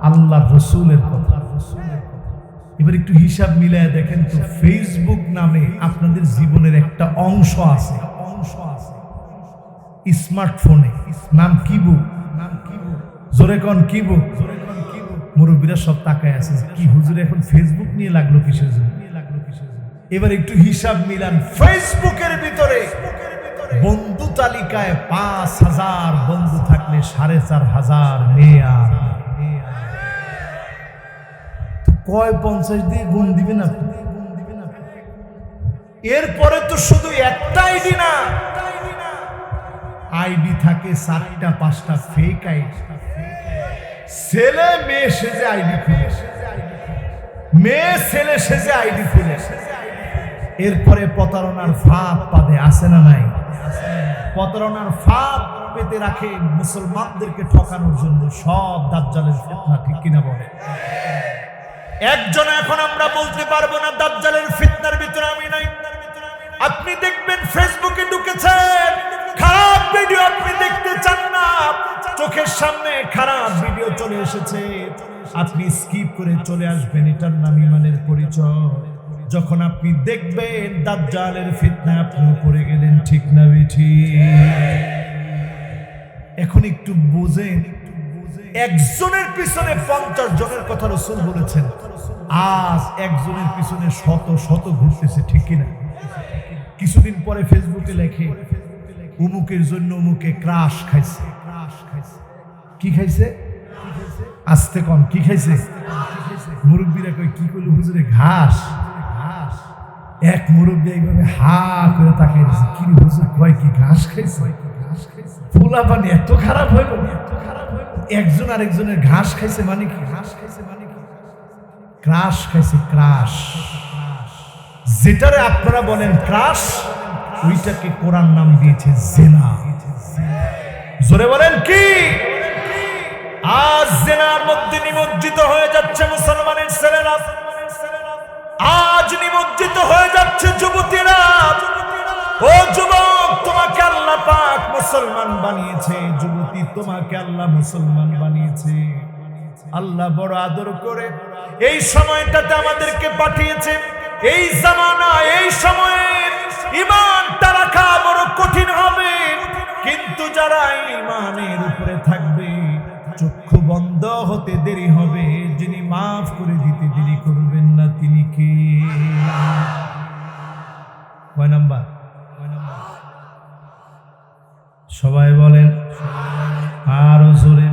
আল্লাহ রসুলের কথা। এবার একটু হিসাব মিলায় দেখেন তো, ফেসবুক নামে আপনাদের জীবনের একটা অংশ আছে, স্মার্টফোনে। নাম কি বুক? জোরে কোন কি বুক? মুরব্বীরা সব তাকায় আছে, কি হুজুর এখন ফেসবুক নিয়ে লাগলো কিসের জন্য? এবার একটু হিসাব মিলান, ফেসবুকের ভিতরে বন্ধু তালিকায় 5000 বন্ধু থাকলে 4500 মেয়া। কয় 50 দিয়ে গুণ দিবেন আপনি? এরপরে তো শুধু একটা আইডি না, আইডি থাকে 4টা 5টা ফেক আইডি। ছেলে মেয়ে সেজে আইডি খুলে, মেয়ে ছেলে সেজে আইডি খুলে, এরপরে প্রতারণার ফাঁদ পাবে, আছে না নাই? প্রতারণার ফাঁদ পেতে রাখে মুসলমানদেরকে ঠকানোর জন্য সব দাজ্জালের ফিতনা, ঠিক কিনা বলে? একজন এখন আমরা বলতে পারবো না দাজ্জালের ফিতনার ভিতরে আমি নাই। আপনি দেখবেন ফেসবুকে ঢুকেছেন, খারাপ ভিডিও আপনি দেখতে চান না, চোখের সামনে খারাপ ভিডিও চলে এসেছে, আপনি স্কিপ করে চলে আসবেন, এটার নাম ঈমানের পরিচয়। যখন আপনি দেখবেন দাজ্জালের ফিতনায় আপনি পড়ে গেলেন, ঠিক না বেঠিক? এখন একটু বুঝেন, একজনের পিছনে 50 জনের কথা রাসূল বলেছেন, আজ একজনের পিছনে শত শত ঘুরতেছে, ঠিক কিনা? কিছুদিন পরে ফেসবুকে লেখে উমুকের জন্য উমুকে ক্রাশ খাইছে। কি খাইছে? আস্তে কম, কি খাইছে? মুরব্বীরা কই কি করলো হুজুরে? ঘাস। এক মুরব্বী এইভাবে হা করে তাকিয়ে আছে, কি হুজুর কয় কি ঘাস খাইছে? ফুলা পানি এত খারাপ হইল, একজন আরেকজনের ঘাস খাইছে মানে কি? ঘাস খাইছে মানে কি? ক্রাশ খাইছে, ক্রাশ। যেটারে আপনারা বলেন ক্রাশ, ওইটাকে কোরআন নাম দিয়েছে জিনা। জোরে বলেন কি? আজ জিনার মধ্যে নিমজ্জিত হয়ে যাচ্ছে মুসলমানের ছেলেরা, আজ নিমজ্জিত হয়ে যাচ্ছে যুবতীরা। ও যুবক, তোমাকে আল্লাহ পাক মুসলমান বানিয়েছে, যুবতী তোমাকে আল্লাহ মুসলমান বানিয়েছে। আল্লাহ বড় আদর করে এই সময়টাতে আমাদেরকে পাঠিয়েছে। এই জামানা, এই সময়ে ঈমানটা রাখা বড় কঠিন হবে, কিন্তু যারা ঈমানের উপরে থাকবে চক্ষু বন্ধ হতে দেরি হবে, যিনি মাফ করে দিতে দেরি করবেন না, তিনি কে? কয় নাম্বার? সবাই বলেন আরো জোরে।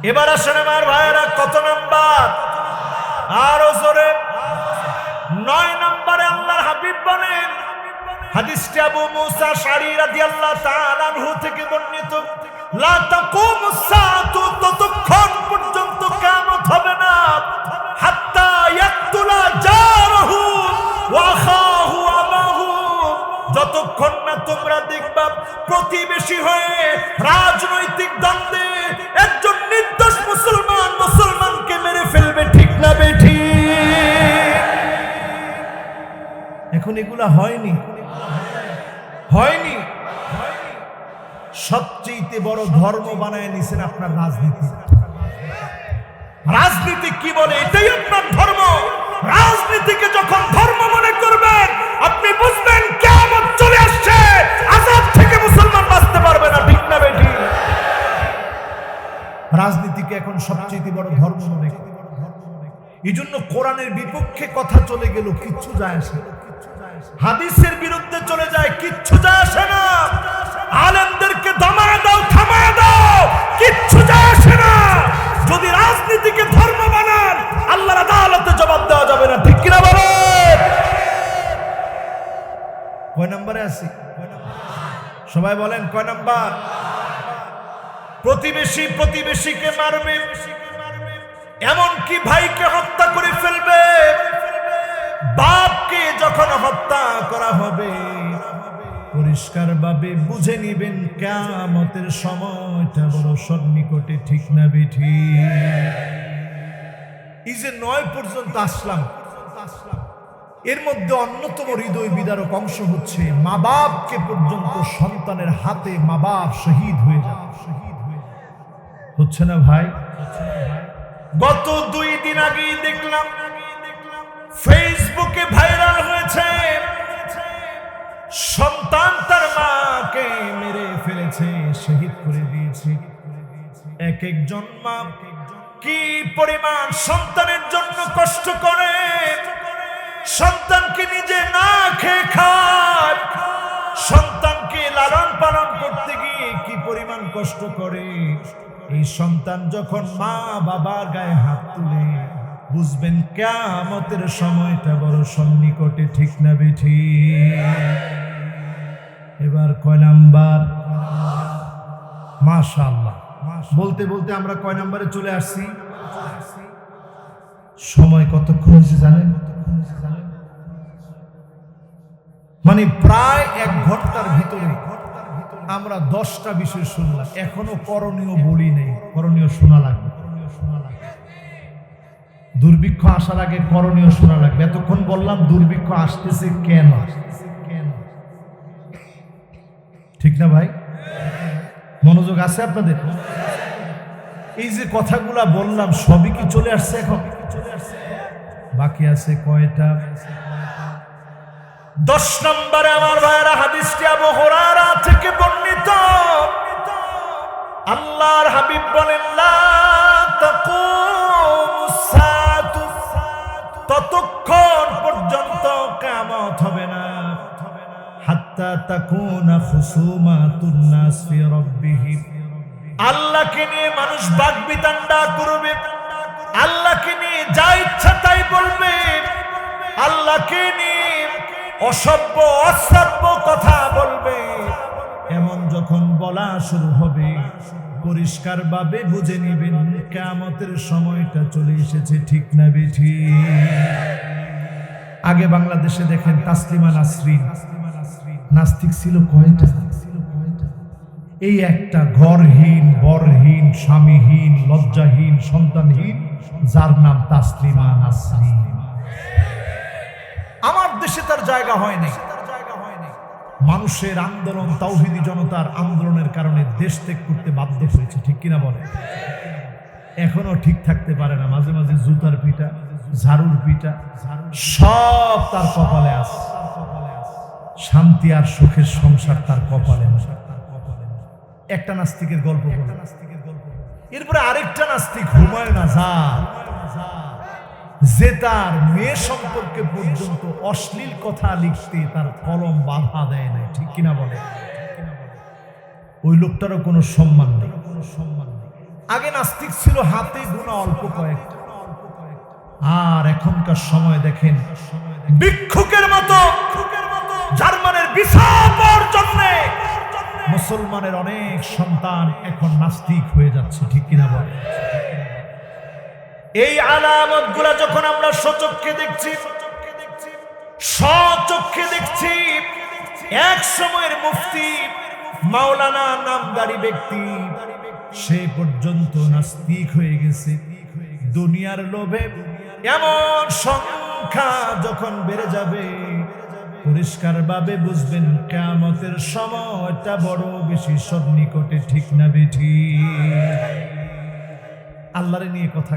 এবার আসেন আমার ভাইয়েরা, কত নাম্বার? আরো জোরে। 9 নম্বরে আল্লাহর হাবিব বলেন, হাদিসটি আবু মুসা আশআরী রাদিয়াল্লাহু তাআলা আনহু থেকে বর্ণিত, লা তাকুমুস সাআতু, ততক্ষণ পর্যন্ত কিয়ামত হবে না, হাত্তা ইয়াকতুলা জারহু ওয়া আখাহু আবাহু, যতক্ষণ না তোমরা দেখবা প্রতিবেশী হয়ে রাজনৈতিক দ্বন্দ্বে একজন নির্দোষ মুসলমান মুসলমানকে মেরে ফেলবে, ঠিক না বেঠিক? এখন এগুলা হয়নি, হয়নি। সবচেয়ে বড় ধর্ম বানায় নিছেন আপনার রাজনীতি। রাজনীতি কি বলে? এটাই আপনার ধর্ম। রাজনীতিকে যখন ধর্ম মনে করবেন, আপনি বুঝবেন কিয়ামত চলে আসছে, আযাব থেকে মুসলমান বাঁচতে পারবে না, ঠিক না বেঠিক? রাজনীতিকে এখন সবচেয়ে বড় ধর্ম মনে করে। এই জন্য কোরআনের বিপক্ষে কথা চলে গেল, কিচ্ছু যায় আসে না। হাদিসের বিরুদ্ধে চলে যায়, কিচ্ছু যায় আসে না। আলেমদেরকে দমায় দাও, থামায় দাও, কিচ্ছু যায় আসে না। যদি রাজনীতিকে ধর্ম বানান, আল্লাহর আদালতে জবাব দেওয়া যাবে না, ঠিক কিনা বলেন? কয় নম্বরে আছি? সবাই বলেন কয় নাম্বার? প্রতিবেশী প্রতিবেশীকে মারবে, এমনকি ভাইকে হত্যা করে ফেলবে। বাপকে যখন হত্যা করা হবে, পরিষ্কার ভাবে বুঝে নিবেন কিয়ামতের সময়টা বড় সন্নিকটে, ঠিক না বেঠিক? এই যে 9 পর্যন্ত আসলাম, এর মধ্যে অন্যতম হৃদয় বিদারক অংশ হচ্ছে মা বাপকে পর্যন্ত সন্তানের হাতে মা বাপ শহীদ হয়ে যাবে। হচ্ছে না ভাই? গত 2 দিন আগে দেখলাম ফেসবুকে ভাইরাল হয়েছে, সন্তান তার মাকে মেরে ফেলেছে, শহীদ করে দিয়েছে। এক একজন মা কি পরিমাণ সন্তানের জন্য কষ্ট করে, সন্তানকে নিজে না খেয়ে খায়, সন্তানকে লালন পালন করতে গিয়ে কি পরিমাণ কষ্ট করে। এই সন্তান যখন মা বাবার গায়ে হাত তুলে, বুঝবেন কিয়ামতের সময়টা বড় সন্নিকটে, ঠিক না বেঠিক? এবার কয় নাম্বার? মাশাআল্লাহ। বলতে বলতে আমরা কয় নাম্বারে চলে আসছি? সময় কতক্ষণ হয়েছে জানেন? মানে প্রায় 1 ঘন্টার ভিতরে আমরা 10টা বিষয় শুনলাম। এখনো করণীয় বলি নেই, করণীয় শোনা লাগবে। দুর্ভিক্ষ আসার আগে করণীয় শোনা লাগবে। এতক্ষণ বললাম দুর্ভিক্ষ আসতেছে কেন, ঠিক ঠিক না ভাই? মনোযোগ আছে আপনাদের? এই যে কথাগুলা বললাম সবই কি চলে আসছে? এখন বাকি আছে কয়টা? 10 নম্বরে আমার ভাইরা হাদিসটি আবু হুরায়রা থেকে বর্ণিত। আল্লাহর হাবিব বলেন, লা তাকুমুস সাআতু, ততক্ষণ পর্যন্ত কিয়ামত হবে না, হাত্তা তাকুনা খুসুমাতুন নাস ফি রাব্বিহিম, আল্লাহকে নিয়ে মানুষ বাকবিতণ্ডা করবে, আল্লাহকে নিয়ে যা ইচ্ছা তাই বলবে, আল্লাহকে নিয়ে অসভ্য অশ্রাব্য কথা বলবে। এমন যখন বলা শুরু হবে, পরিষ্কার ভাবে বুঝে নিবেন কিয়ামতের সময়টা চলে এসেছে। ঠিক না বেঠিক? আগে বাংলাদেশে দেখেন তাসলিমা নাসরিন নাস্তিক ছিল কয়টা? এই একটা ঘরহীন, বরহীন, স্বামীহীন, লজ্জাহীন, সন্তানহীন, যার নাম তাসলিমা নাসরিন। আমার দেশে তার জায়গা হয় নাই। মানুষের আন্দোলন, তাওহীদি জনতার আন্দোলনের কারণে দেশ ত্যাগ করতে বাধ্য হয়েছে। ঠিক কিনা বলে? এখনো ঠিক থাকতে পারে না, মাঝে মাঝে জুতার পিটা, ঝাড়ুর পিটা, সব তার কপালে আছে। শান্তি আর সুখের সংসার তার কপালে না। একটা নাস্তিকের গল্প বলব, এরপরে আরেকটা নাস্তিক হুমায়ুন আজাদ, যে তার মেয়ে সম্পর্কে পর্যন্ত অশ্লীল কথা লিখতে তার কলম বাধা দেয় না। ঠিক কিনা বলে? ওই লোকটারও কোনো সম্মান নেই। আগে নাস্তিক ছিল হাতে গোনা অল্প কয়েকটা, আর এখনকার সময় দেখেন ভিক্ষুকের মতো জার্মানের ভিসা পাওয়ার জন্য মুসলমানের অনেক সন্তান এখন নাস্তিক হয়ে যাচ্ছে। ঠিক কিনা বলে? এই আলামত গুলা যখন আমরা সচক্ষে দেখছি, এক সময়ের মুফতি মাওলানা নামদারি ব্যক্তি, সে পর্যন্ত নাস্তিক হয়ে গেছে। দুনিয়ার লোভে এমন সংখ্যা যখন বেড়ে যাবে, পরিষ্কার ভাবে বুঝবেন কিয়ামতের সময়টা বড় বেশি সন্নিকটে। ঠিক না বেঠিক? আল্লাহরে নিয়ে কথা,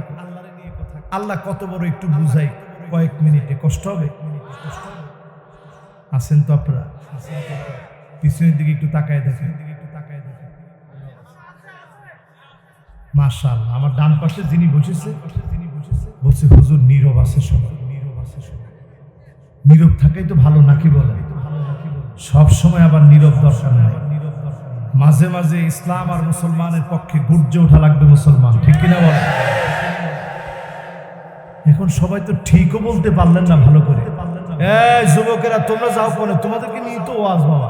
আল্লাহ কত বড় একটু বুঝাই কয়েক মিনিটে, কষ্ট হবে? আছেন তো আপনারা? পিছনের দিকে একটু তাকায় দেখেন। মাশাআল্লাহ, আমার ডান পাশে যিনি বসেছে বলছে হুজুর নীরব আছে সবাই। নীরব থাকাই তো ভালো নাকি বলেন? সব সময় আবার নীরব দরকার নাই। মাঝে মাঝে ইসলাম আর মুসলমানের পক্ষে গর্জে ওঠা লাগবে মুসলমান। ঠিক কিনা বলেন? এখন সবাই তো ঠিকও বলতে পারলেন না ভালো করে। এই যুবকেরা তোমরা যাও কোনে, তোমাদেরকে নিয়ে তো ওয়াজ বাবা।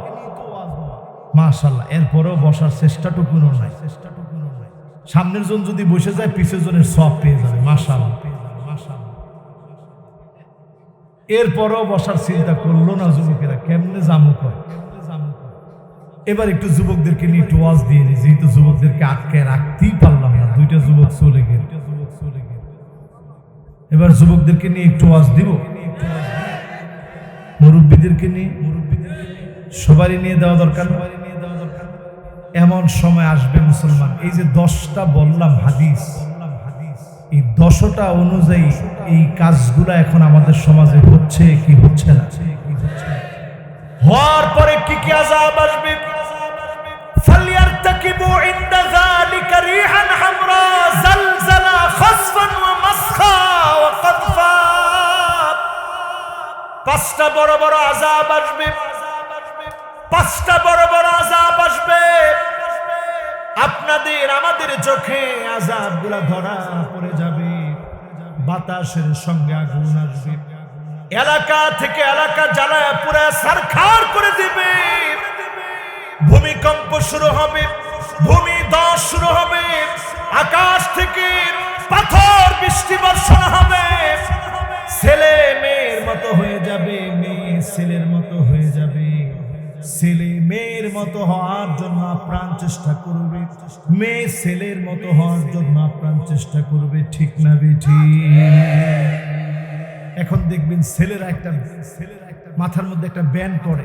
মাশাআল্লাহ, এরপরেও বসার চেষ্টাটুকুও নাই। সামনের জন যদি বসে যায় পিছের জনের সব পেয়ে যাবে। মাশাআল্লাহ, এরপরেও বসার চিন্তা করলো না যুবকেরা, কেমনে জামু করে। এবার একটু যুবকদেরকে নিয়ে একটু ওয়াজ দিয়ে দিই, যেহেতু যুবকদেরকে আটকে রাখতেই পারলাম না, দুইটা যুবক চলে গেল। এবার যুবকদেরকে নিয়ে একটু ওয়াজ দিব, মুরব্বীদেরকে নিয়ে, সবারই নিয়ে দেওয়া দরকার। এমন সময় আসবে মুসলমান, এই যে 10টা বললাম হাদিস, এই 10টা অনুযায়ী এই কাজগুলা এখন আমাদের সমাজে হচ্ছে কি হচ্ছে না? হওয়ার পরে কি কি আযাব আসবে? ফালইয়ারতাকিবু ইনদা যালিকা রিহান হামরা জালজালা খাসফান ওয়া মাসখা ওয়া কাদফা। 5টা বড় বড় আযাব আসবে, 5টা বড় বড় আযাব আসবে। আপনাদের আমাদের চোখে আযাবগুলা ধরা পড়ে যাবে। বাতাসের সঙ্গে আগুন আসবে, এলাকা থেকে এলাকা জ্বালায় পুরা ছারখার করে দিবে। ভূমিকম্প শুরু হবে, ভূমিধস শুরু হবে, আকাশ থেকে পাথর বৃষ্টি বর্ষণ হবে। ছেলে মেয়ের মতো হয়ে যাবে, মেয়ে ছেলের মতো হয়ে যাবে। ছেলে মেয়ের মতো হওয়ার জন্য আপ্রাণ চেষ্টা করবে, মেয়ে ছেলের মতো হওয়ার জন্য আপ্রাণ চেষ্টা করবে। ঠিক না বেঠিক? এখন দেখবেন ছেলেরা একটা মাথার মধ্যে একটা ব্যান্ড পরে,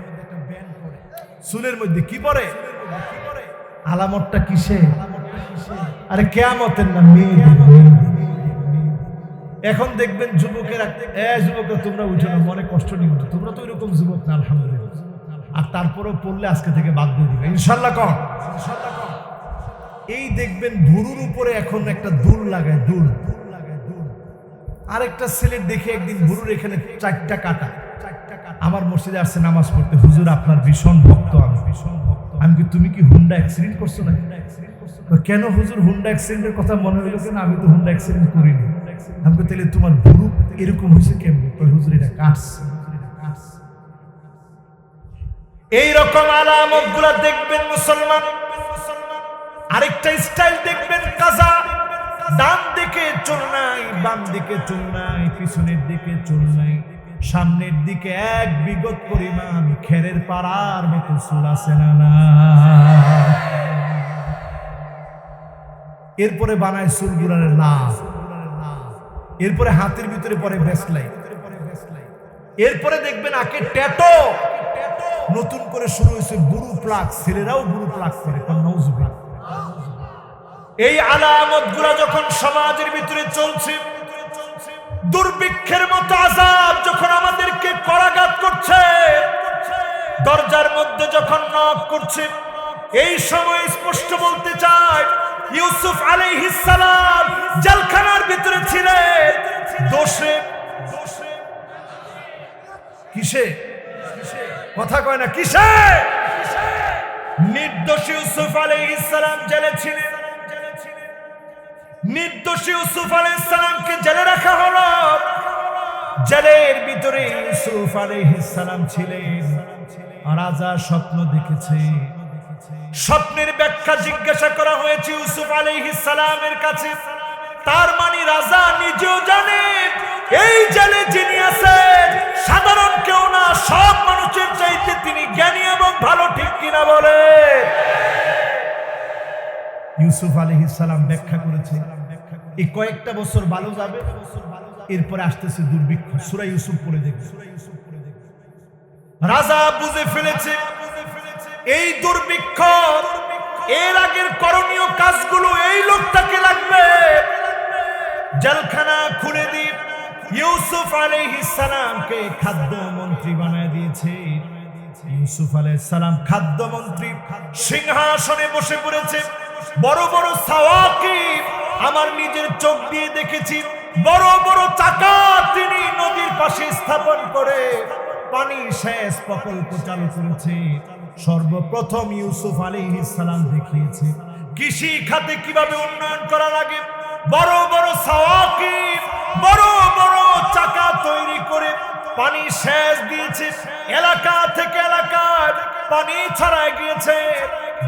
চুলের মধ্যে কি পরে? আলামতটা কিসে? আরে কিয়ামতের না, মেয়েদের। এখন দেখবেন যুবকেরা, যুবকেরা তোমরা উঠে না, মনে কষ্ট নিও না, তোমরা তো এরকম যুবক না আলহামদুলিল্লাহ। আর তারপরেও পড়লে আজকে থেকে বাদ দিয়ে দিবে ইনশাল্লাহ। কম এই দেখবেন ভুরুর উপরে এখন একটা দুল লাগায়, দুল। আরেকটা ছেলের দেখে একদিন ভুরুর এখানে 4টা কাটা। আমার মসজিদে আসছে নামাজ পড়তে, হুজুর আপনার ভীষণ ভক্ত আমি। আমি কি, তুমি কি হুন্ডা অ্যাক্সিডেন্ট করছো না? কেন হুজুর হুন্ডা অ্যাক্সিডেন্টের কথা মনে হইল কেন? আমি তো হুন্ডা অ্যাক্সিডেন্ট করিনি। আমি তাহলে তোমার ভুরু এরকম হয়েছে কেমন? হুজুর এটা কাটছে। এইরকম আলামত গুলা দেখবেন মুসলমান। আরেকটা স্টাইল দেখবেন কাজা, ডান দিকে চুল নাই, বাম দিকে চুল নাই, পিছনের দিকে চুল নাই, সামনের দিকে এক বিগত পরিমাণ খেরের পাড়ার মতো চুল আছে না? এরপরে বানায় চুলগুলার লাভ, এরপরে হাতের ভিতরে পরে ব্রেসলাই, এরপরে দেখবেন আকে ট্যাটো। নতুন করে শুরু হয়েছে বুরু প্লাক, ছেলেরাও বুরু প্লাক করে। এই আলামত গুলা যখন সমাজের ভিতরে চলছে, দুর্ভিক্ষের মতো আযাব যখন আমাদেরকে করাঘাত করছে, দরজার মধ্যে যখন নক করছে, এই সময় স্পষ্ট বলতে চাই, ইউসুফ আলাইহিস সালাম জেলখানার ভিতরে ছিলেন। দোষে কিসে? কথা কয় না, কিসে? নির্দোষ ইউসুফ আলাইহিস সালাম জেলে ছিলেন। নির্দোষ ইউসুফ আলাইহিস সালামকে জেলে রাখা হলো। জেলের ভিতরে ইউসুফ আলাইহিস সালাম ছিলেন। রাজা স্বপ্ন দেখেছে। স্বপ্নের ব্যাখ্যা জিজ্ঞাসা করা হয়েছে ইউসুফ আলাইহিস সালামের কাছে। তার মানে রাজা নিজেও জানে এই জেলে যিনি আছেন সাধারণ কেউ না, সব মানুষের চাইতে তিনি জ্ঞানী এবং ভালো, ঠিক কিনা বলে? ইউসুফ আলাইহিস সালাম ব্যাখ্যা করেছে এই কয়েকটা বছর ভালো যাবে, এরপরে আসতেছে দুর্ভিক্ষ। সূরা ইউসুফ পড়ে দেখবে। রাজা বুঝে ফেলেছে এই দুর্ভিক্ষ, এর আগের করণীয় কাজগুলো এই লোকটাকে লাগবে। জেলখানা খুলে দিয়ে ইউসুফ আলাইহিস সালামকে খাদ্যমন্ত্রী বানায় দিয়েছে। ইউসুফ আলাইহিস সালাম খাদ্যমন্ত্রী, সিংহাসনে বসে পড়েছে। বড় বড় সাওয়াকিব আমার নিজের চোখ দিয়ে দেখেছি, বড় বড় চাকা তিনি নদীর পাশে স্থাপন করে পানি সেচ প্রকল্প চালু করেছে। সর্বপ্রথম ইউসুফ আলাইহিস সালাম দেখিয়েছে কৃষি খাতে কিভাবে উন্নয়ন করা লাগে। বড় বড় সাওয়াকিব, বড় বড় চাকা তৈরি করে পানি সেচ দিয়েছে। এলাকা থেকে এলাকায় পানি ছড়ায় গিয়েছে।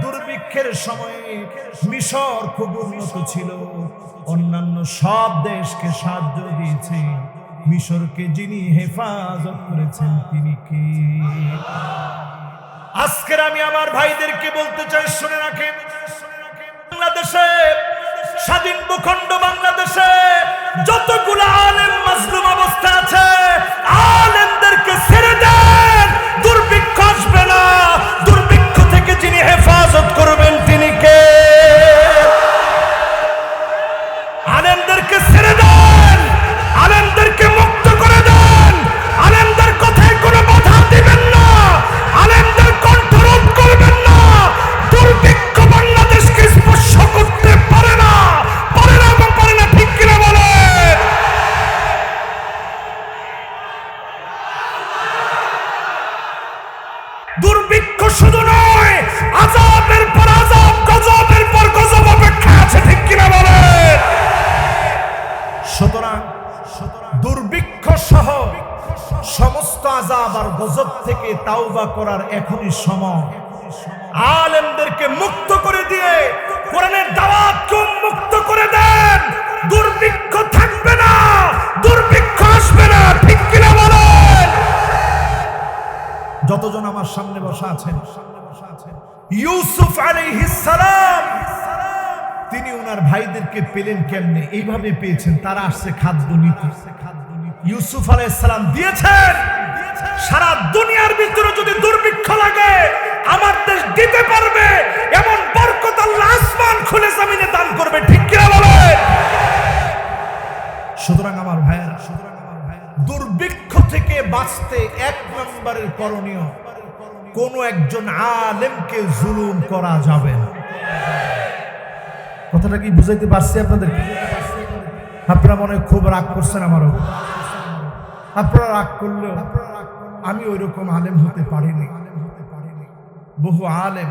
দুর্ভিক্ষের সময়ে মিশর খুব উন্নত ছিল, অন্যান্য সব দেশকে সাহায্য দিয়েছে। মিশরকে যিনি হেফাজত করেছেন তিনি কে? আজকের আমি আমার ভাইদেরকে বলতে চাই, শুনে রাখেন, বাংলাদেশে, স্বাধীন ভূখণ্ড বাংলাদেশে যতগুলো আলেম মাজলুম অবস্থা আছে, আলেমদেরকে ছেড়ে দেন, দুর্ভিক্ষ আসবে না। দুর্ভিক্ষ থেকে যিনি হেফাজত করবেন তিনি কে? আলেমদেরকে ছেড়ে দেন, আলেমদেরকে মুক্ত করে দেন, আলেমদের কথায় কোনো বাধা দিবেন না, আলেমদের কণ্ঠরোধ করবেন না। দুর্ভিক্ষ বাংলাদেশকে স্পর্শ করতে পারে না, পারে না এবং পারে না, ঠিক কিনা বলে? দুর্ভিক্ষ শুধু নয়, আযাবের পর আযাব, গজবের পর গজব অপেক্ষা আছে, ঠিক কিনা বলে? সুতরাং দুর্ভিক্ষ সহ সমস্ত আযাব আর গজব থেকে তাওবা করার এখনই সময়। আলেমদেরকে মুক্ত করে দিয়ে কোরআনের দাওয়াতকে মুক্ত করে দেন। দুর্ভিক্ষ থাকবে না, দুর্ভিক্ষ আসবে না, ঠিক কিনা বলেন? যতজন আমার সামনে বসা আছেন, ইউসুফ আলাইহিস সালাম তিনি ওনার ভাইদেরকে পেলেন কেমনে? এইভাবে পেয়েছেন, তারা আসছে খাদ্য নিতে। ইউসুফ আলাইহিস সালাম দিয়েছেন। সারা দুনিয়ার ভিতরে যদি দুর্ভিক্ষ লাগে, আমার দেশ দিতে পারবে, এমন বরকত আল্লাহ আসমান খুলে জমিনে দান করবে। ঠিক কি বলে? সুতরাং আমার ভাইয়েরা, দুর্ভিক্ষ থেকে বাঁচতে এক নম্বরের করণীয়, কোন একজন আলেমকে জুলুম করা যাবে না। কথাটা কি বুঝাইতে পারছি আপনাদেরকে? আপনারা মনে হয় খুব রাগ করছেন আমারও। আপনারা রাগ করলেও আমি ওই রকম আলেম হতে পারিনি। বহু আলেম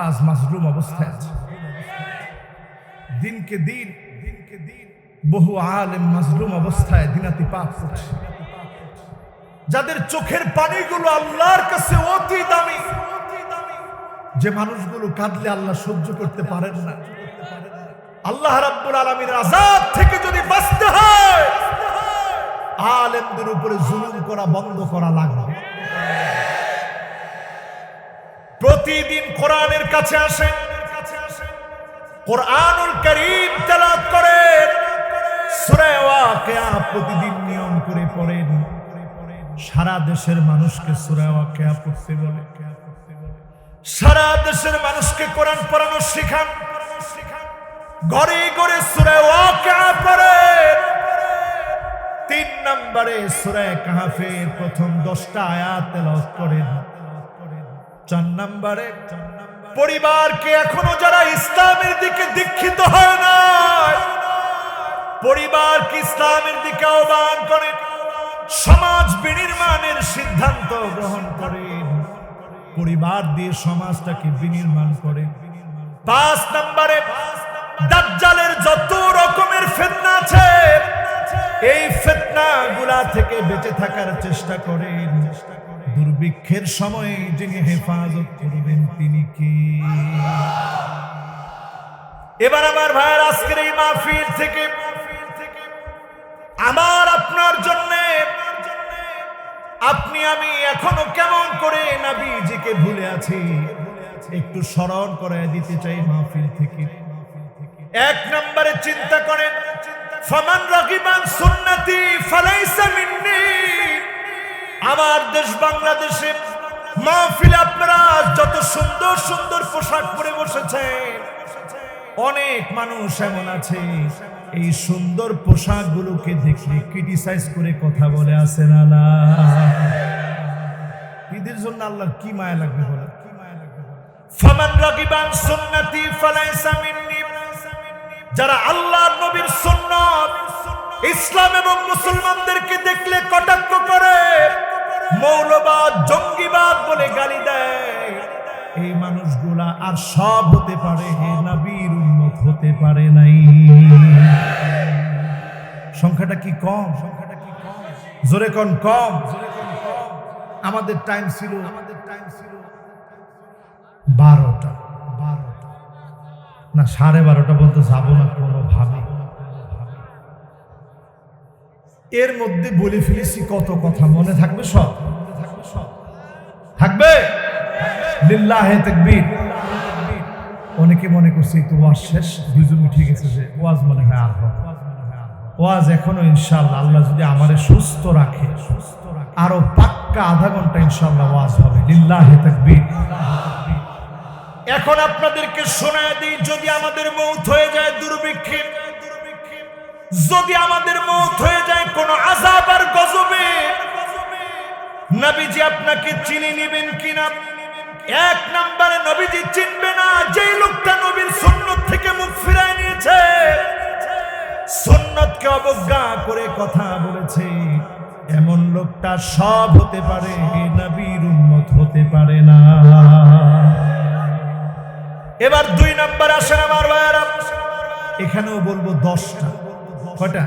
আজ মাজলুম অবস্থায় আছে। দিনকে দিন বহু আলেম মাজলুম অবস্থায় দিনাতিপাত করছে। যাদের চোখের পানিগুলো আল্লাহর কাছে অতি দামি, যে মানুষগুলো কাঁদলে আল্লাহ সহ্য করতে পারেন না। আল্লাহ রাব্বুল আলামিনের আযাব থেকে যদি বাঁচতে হয়, আলেমদের উপরে জুলুম করা বন্ধ করা লাগবে। প্রতিদিন কোরআনের কাছে আসেন, কোরআনুল কারীম তেলাওয়াত করেন, সূরা ওয়াকিয়া প্রতিদিন নিয়ম করে পড়েন। সারা দেশের মানুষকে সূরা ওয়াকিয়া পড়তে বলে, সারা দেশের মানুষকে কোরআন পড়ানো শেখান। ঘরে ঘরে সূরা ওয়াকিয়া পড়েন। 3 নম্বরে সূরা কাহফের প্রথম 10টা আয়াত তেলাওয়াত করেন। 4 নম্বরে পরিবারকে এখনো যারা ইসলামের দিকে দীক্ষিত হয় না, পরিবারকে ইসলামের দিকে আহ্বান করেন, সমাজ বিনির্মাণের সিদ্ধান্ত গ্রহণ করেন, পরিবার দিয়ে সমাজটাকে বিনির্মাণ করেন। 5 নম্বরে দাজ্জালের যত রকমের ফিতনা আছে, এই ফিতনাগুলা থেকে বেঁচে থাকার চেষ্টা করেন। দুর্ভিক্ষের সময় যিনি হেফাজত করবেন তিনি কি? এবার আমার ভাইয়ের আজকের এই মাহফিল থেকে আমার আপনার জন্য, আপনি আমি এখনো কেমন করে নবীজিকে ভুলে আছি একটু স্মরণ করে দিতে চাই মাহফিল থেকে। 1 নম্বরে চিন্তা করেন, ফামান রাগিবান সুন্নতি ফালাইসা মিন্নি। আমার দেশ বাংলাদেশে মাহফিলে আপনারা যত সুন্দর সুন্দর পোশাক পরে বসেছেন, অনেক মানুষ এমন আছে এই সুন্দর পোশাকগুলোকে দেখলে ক্রিটিসাইজ করে কথা বলে আসে না। না, ঈদের জন্য আল্লাহর কি মায়া লাগবে বলে? ফামান রাগিবান সুন্নতি ফালাইসা মিন্নি। যারা আল্লাহর নবীর সুন্নাত, ইসলাম এবং মুসলমানদেরকে দেখলে কটাক্ষ করে, মৌলবাদ জঙ্গিবাদ বলে গালি দেয়, এই মানুষগুলা আর সব হতে পারে, নবীর উম্মত হতে পারে নাই। সংখ্যাটা কি কম? জোরে কোন কম? আমাদের টাইম ছিল 12টা না 12:30 বলতে যাবো না কোনো ভাবে। এর মধ্যে বলে ফেলেছি কত কথা, মনে থাকবে? সব থাকবে? লিল্লাহে তাকবীর। অনেকে মনে করছে তো ওয়াজ শেষ, দুজন উঠে গেছে যে ওয়াজ মনে হয় আর হবে। ওয়াজ এখনো ইনশাআল্লাহ, আল্লাহ যদি আমারে সুস্থ রাখে আরো পাক্কা আধা ঘন্টা ইনশাআল্লাহ ওয়াজ হবে। লিল্লাহে তাকবীর। এখন আপনাদেরকে শোনায় দিই, যদি আমাদের মৌত হয়ে যায় দুর্ভিক্ষে, যদি আমাদের মৌত হয়ে যায় কোন আযাব আর গজবে, নবীজি আপনাকে চিনে নেবেন কিনা? 1 নম্বরে নবীজি চিনবে না যেই লোকটা নবীর সুন্নাত থেকে মুখ ফিরায় নিয়েছে, সুন্নাতকে অবজ্ঞা করে কথা বলেছে, এমন লোকটা সব হতে পারে, নবীর উম্মত হতে পারে না। এবার 2 নম্বর আসেন আমার ভাইয়েরা, এখানেও বলবো 10টা। কয়টা?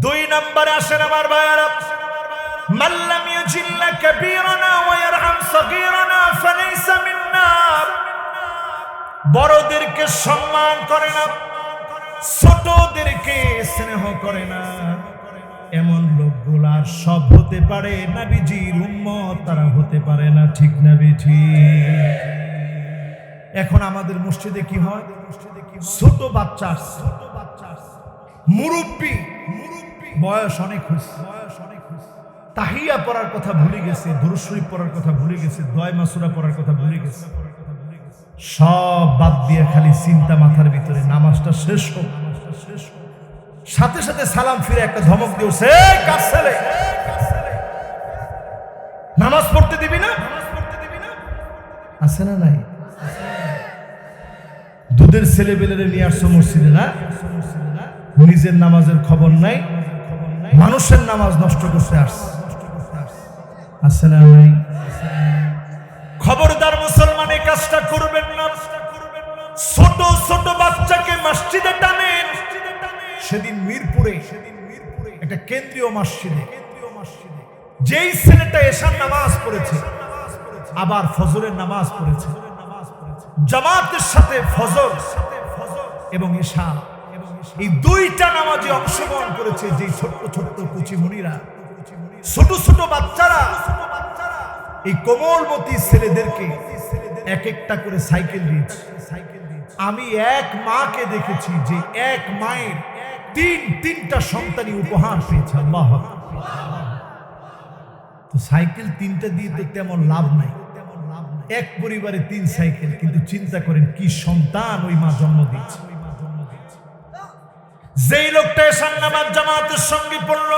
2 নম্বরে আসেন আমার ভাইয়েরা, মান লাম ইয়াজিল্লা কাবীরানা ওয়া ইয়ারহাম সগীরানা ফালাইসা মিন্না। বড়দেরকে সম্মান করে না, ছোটদেরকে স্নেহ করে না, এমন লোকগুলার সব হতে পারে, নবীজির উম্মত তারা হতে পারে না। ঠিক না বেঠি? এখন আমাদের মসজিদে কি হয়? ছোট বাচ্চা, মুরব্বী, বয়স অনেক হয়েছে, তাহিয়া পড়ার কথা ভুলে গেছে, দুরূদ শরীফ পড়ার কথা ভুলে গেছে, দোয়া মাসুরা পড়ার কথা ভুলে গেছে। সব বাদ দিয়ে খালি চিন্তা মাথার ভিতরে, নামাজটা শেষ হোক। সাথে সাথে সালাম ফিরে একটা ধমক দিয়েছে, কার ছেলে নামাজ পড়তে দিবি না? আছে না নাই? দুধের ছেলে বেলেরে নিয়ে আসছো মসজিদে না, নিজের নামাজের খবর নাই, মানুষের নামাজ নষ্ট করতে আসছে। আছে না নাই? খবরদার মুসলমান এই কাজটা করবেন না। ছোট ছোট বাচ্চাকে মসজিদে টানেন। সেদিন মিরপুরে একটা কেন্দ্রীয় মসজিদে যেই ছেলেটা এশার নামাজ পড়েছে, আবার ফজরের নামাজ পড়েছে, জামাতের সাথে ফজর এবং এশা, এই দুইটা নামাজে অংশগ্রহণ করেছে। যে ছোট্ট ছোট্ট কুচিমুনিরা, ছোট ছোট বাচ্চারা এই কোমলমতি ছেলেদেরকে এক একটা করে সাইকেল দিয়েছে। আমি এক মাকে দেখেছি যে এক মায়ের তিনটা সন্তানই উপহার পেয়েছে। আল্লাহ, তো সাইকেল তিনটা দিয়ে তো তেমন লাভ নাই, এক পরিবারে 3 সাইকেল, কিন্তু চিন্তা করেন কি সন্তান ওই মা জন্ম দিয়েছে। যেই লোকটা এশার নামাজ জামাতের সঙ্গে পড়ল,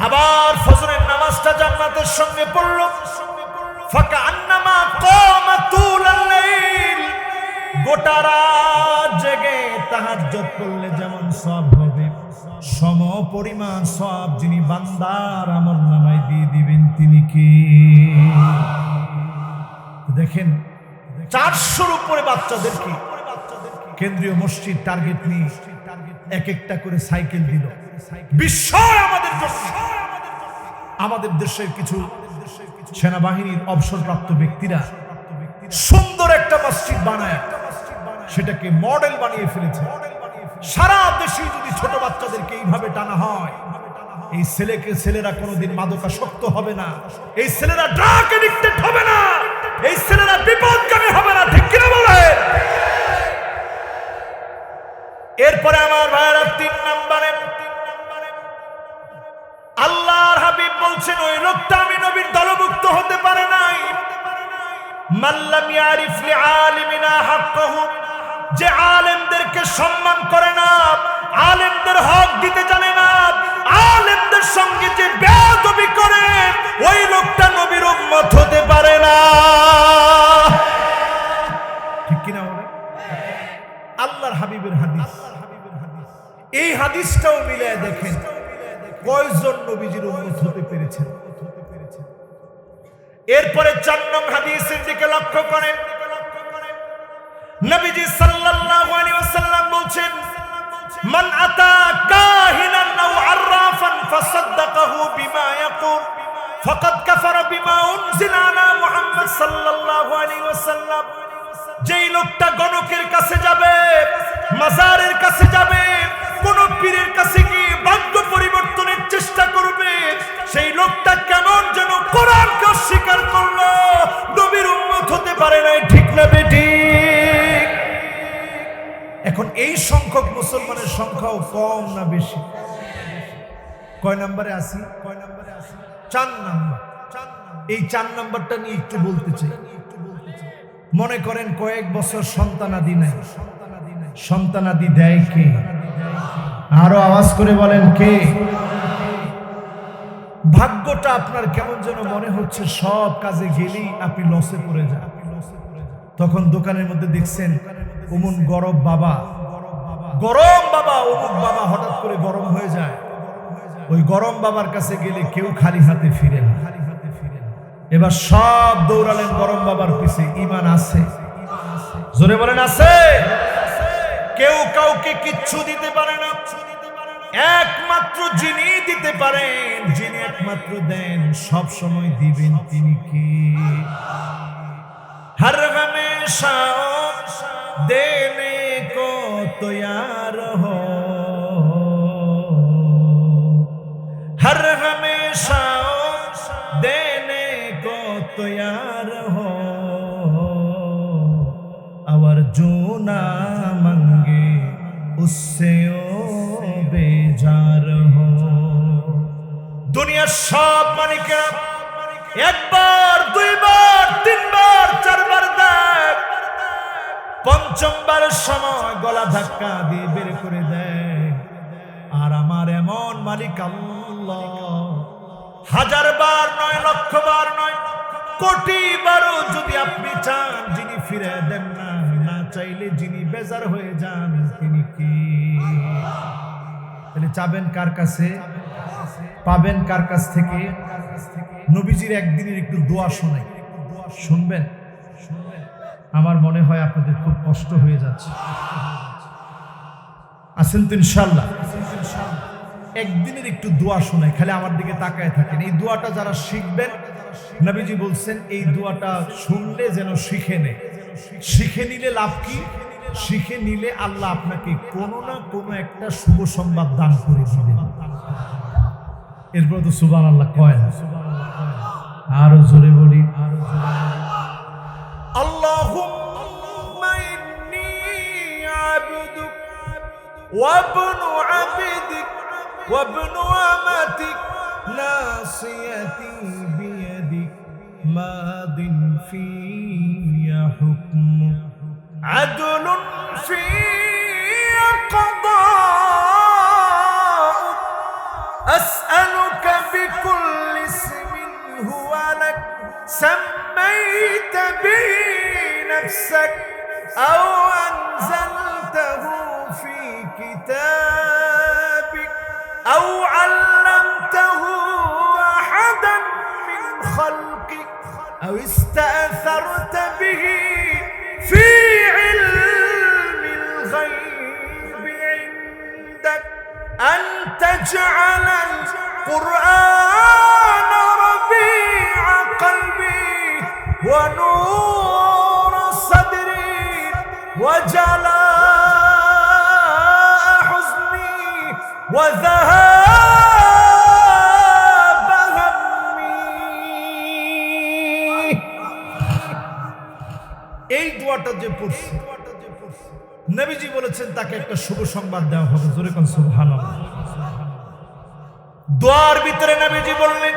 আবার ফজরের নামাজটা জামাতের সঙ্গে পড়ল, ফাকান্নামা কামা তুলাল লাইল, গোটা রাত জেগে তাহাজ্জুদ করলে যেমন সওয়াব হবে, সম পরিমাণ সওয়াব যিনি বান্দার আমলনামায় দিয়ে দিবেন তিনি কি? দেখেন 400-র উপরে বাচ্চাদেরকে কেন্দ্রীয় মসজিদ টার্গেট নিয়ে এক একটা করে সাইকেল দিল। বিস্ময় আমাদের জন্য। আমাদের দেশের কিছু সেনাবাহিনীর অবসরপ্রাপ্ত ব্যক্তিরা সুন্দর একটা মসজিদ বানায় সেটাকে মডেল বানিয়ে ফেলেছে। সারা দেশে যদি ছোট বাচ্চাদেরকে এইভাবে টানা হয়, এই ছেলেরা কোনোদিন মাদকাসক্ত হবে না, এই ছেলেরা ড্রাগ এডিক্টেড হবে না, এই ছেলেরা বিপদগামী হবে না। ঠিক কিনা বলেন? এরপরে আমার ভাইরা 3 নম্বরে আল্লাহর হাবিব বলছেন ওই লোকটা আমি নবীর দলভুক্ত হতে পারে নাই। মাল্লাম ইয়ারিফ লিআলিমিনা হাক্কাহু, যে আলেমদেরকে সম্মান করে না, আলেমদের হক দিতে জানে না, আলেমদের সঙ্গে যে বেয়াদবি করে, ওই লোকটা নবীর উম্মত হতে পারে না। ঠিক কিনা বলে? আল্লাহর হাবিবের হাদিস। এই হাদিসটাও মিলায় দেখেন কয়জন নবীজির উম্মত হতে পেরেছেন। এরপরে 4 নং হাদিসের দিকে লক্ষ্য করেন। নবীজি সাল্লাল্লাহু আলাইহি ওয়াসাল্লাম বলছেন, মান আতা কাহিনান আও আররাফান ফাসাদদাকাহু বিমা ইয়াকুল ফাকাদ কাফারা বিমা উনজিলা আলা মুহাম্মদ সাল্লাল্লাহু আলাইহি ওয়াসাল্লাম। যেই লোকটা গণকের কাছে যাবে, মাজারের কাছে যাবে, কোন পীরের কাছে গিয়ে ভাগ্য পরিবর্তনের চেষ্টা করবে, সেই লোকটা কেমন যেন কোরআনকে অস্বীকার করলো, নবীর উম্মত হতে পারে না। ঠিক না বেঠিক? এখন এই সংখ্যক মুসলমানের সংখ্যাও কম না বেশি? কয় নম্বরে আসি? 4 নম্বর। এই 4 নম্বরটা নিয়ে একটু বলতে চাই। মনে করেন কয়েক বছর সন্তানাদি নাই, সন্তানাদি দেয় কে? আরো আওয়াজ করে বলেন কে? ভাগ্যটা আপনার কেমন যেন মনে হচ্ছে সব কাজে গেলেই আপনি লসে পড়ে যান। তখন দোকানের মধ্যে দেখছেন অমুক গরম বাবা অমুক বাবা হঠাৎ করে গরম হয়ে যায়। ওই গরম বাবার কাছে গেলে কেউ খালি হাতে ফিরে না। এবার সব দৌড়ালেন গরম বাবার পিছে। ঈমান আছে? জোরে বলেন আছে? কেউ কাউকে কিচ্ছু দিতে পারে না, একমাত্র যিনি দিতে পারেন, যিনি একমাত্র দেন, সব সময় দিবেন তিনি কি? हर हमेशा देने को तैयार हो, हर हमेशा देने को तैयार हो, और जो ना मांगे उससे ओ बेजार हो। दुनिया দুনিয়ার সব মালিকেরা একবার, দুইবার, তিনবার, চারবার দেয়, পঞ্চমবারের সময় গলা ধাক্কা দিয়ে বের করে দেয়। আর আমার এমন মালিক আল্লাহ হাজার বার নয়, লক্ষ বার নয়, কোটি বারও যদি আপনি চান, যিনি ফিরে দেন না, না চাইলে যিনি বেজার হয়ে যান, তিনি কি? তাহলে চাবেন কার কাছে, পাবেন কার কাছ থেকে? নবীজির একদিনের একটু দোয়া শোনাই, শুনবেন? আমার মনে হয় আপনাদের খুব কষ্ট হয়ে যাচ্ছে। আছেন তো ইনশাআল্লাহ? একদিনের একটু দোয়া শোনাই, খালি আমার দিকে তাকায় থাকেন। এই দোয়াটা যারা শিখবেন, নবীজি বলছেন এই দোয়াটা শুনলে যেন শিখে নেয়। শিখে নিলে লাভ কি? শিখে নিলে আল্লাহ আপনাকে কোনো না কোনো একটা শুভ সংবাদ দান করে দিবেন। এরপর তো সুবহানাল্লাহ কয় না, আরো জোরে বলি, আল্লাহুম্মা ইন্নী আবদুক ওয়া ইবনু আবদিক ওয়া ইবনু আমাতিক নাসিয়াতি বিয়াদিক মাদিন ফিয়া হুকমুক আদলুন ফিয়া কদাউক আসআলুকা বিকুল্লি ইসমিন হুয়া লাক সাম্মাইতা বিহি নাফসাক আও আনজালতাহু ফি কিতাবিক আও আল্লামতাহু আহাদান মিন খালকিক আও ইস্তাআসারতা বিহি ফি ইলমিল গায়বি ইনদাক আন তাজআলাল কুরআন রবিআ কলবি ওয়া নূর সাদরি ওয়া জালাআ হুজনি ওয়া যাহাবা হাম্মি। এই দোয়াটা যে পড়ছে, নবীজি বলেছেন তাকে একটা শুভ সংবাদ দেওয়া হবে। জোরে কোন সুবহানাল্লাহ। দোয়ার ভিতরে নবীজি বললেন,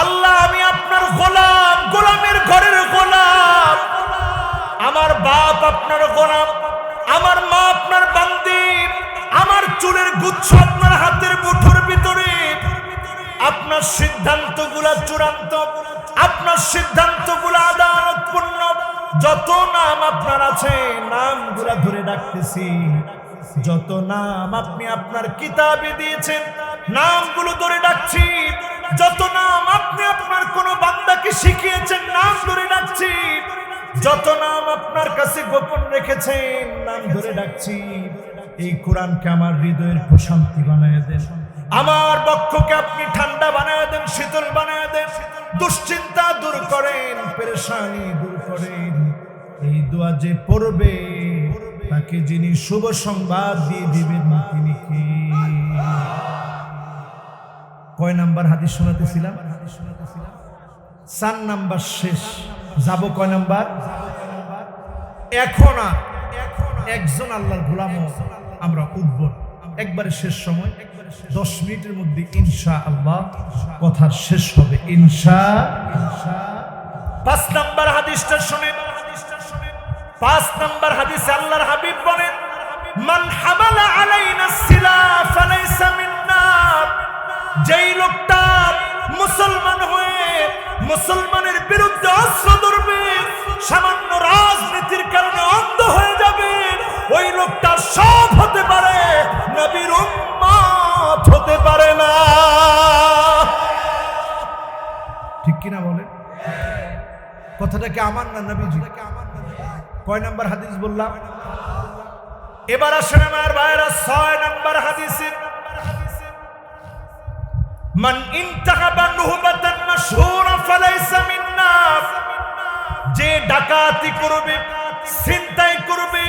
আল্লাহ আমি আপনার গোলাম, গোলামের ঘরের গোলাম, আমার বাপ আপনার গোলাম, আমার মা আপনার বান্দি, আমার চুলের গুচ্ছ আপনার হাতের মুঠোর ভিতরে, আপনার সিদ্ধান্তগুলো চূড়ান্ত, আপনার সিদ্ধান্তগুলো আদালতপূর্ণ, যত নাম আপনার আছে নামগুলা ধরে ডাকতেছি, যত নাম আপনি আপনার কিতাবে দিয়েছেন নামগুলো ধরে ডাকছি, যত নাম আপনি আপনার কোন বান্দাকে শিখিয়েছেন নাম ধরে ডাকছি, যত নাম আপনার কাছে গোপন রেখেছেন নাম ধরে ডাকছি। এই কোরআনকে আমার হৃদয়ের প্রশান্তি বানায় দেন, আমার বক্ষকে আপনি ঠান্ডা বানায় দেন, শীতল বানায় দেন, দুশ্চিন্তা দূর করেন, পেরেশানি দূর করেন। এই দোয়া যে পড়বে তাকে যিনি শুভ সংবাদ দিয়ে দিবেন তিনি কি? কয় নাম্বার হাদিস শোনাতেছিলাম? 4 নাম্বার শেষ। যাব কয় নাম্বার? এখন একজন আল্লাহর গোলামও আমরা উঠব, একবারে শেষ সময় 10 মিনিটের মধ্যে ইনশাআল্লাহ কথা শেষ হবে ইনশাআল্লাহ। 5 নাম্বার হাদিসটা শুনেন। 5 নাম্বার হাদিসে আল্লাহর হাবিব বলেন, মান হামালা আলাইনা সিলা ফালাইসা মিন্না। যেই লোকটা মুসলমান হয়ে মুসলমানের বিরুদ্ধে অস্ত্র ধরবে, সামান্য রাজনীতির কারণে অন্ধ হয়ে যাবে, ওই লোকটা সব হতে পারে, নবীর উম্মত হতে পারে না। ঠিক কিনা বলেন? কথাটা কি আমার না নবীজি? কয় নাম্বার হাদিস বললাম? এবার আসেন আমার ভাইরা 6 নাম্বার হাদিসে, মান ইনতাহাবা নুহবাতান মাশহুরা ফালাইসা মিন্না। যে ডাকাতি করবে, ছিনতাই করবে,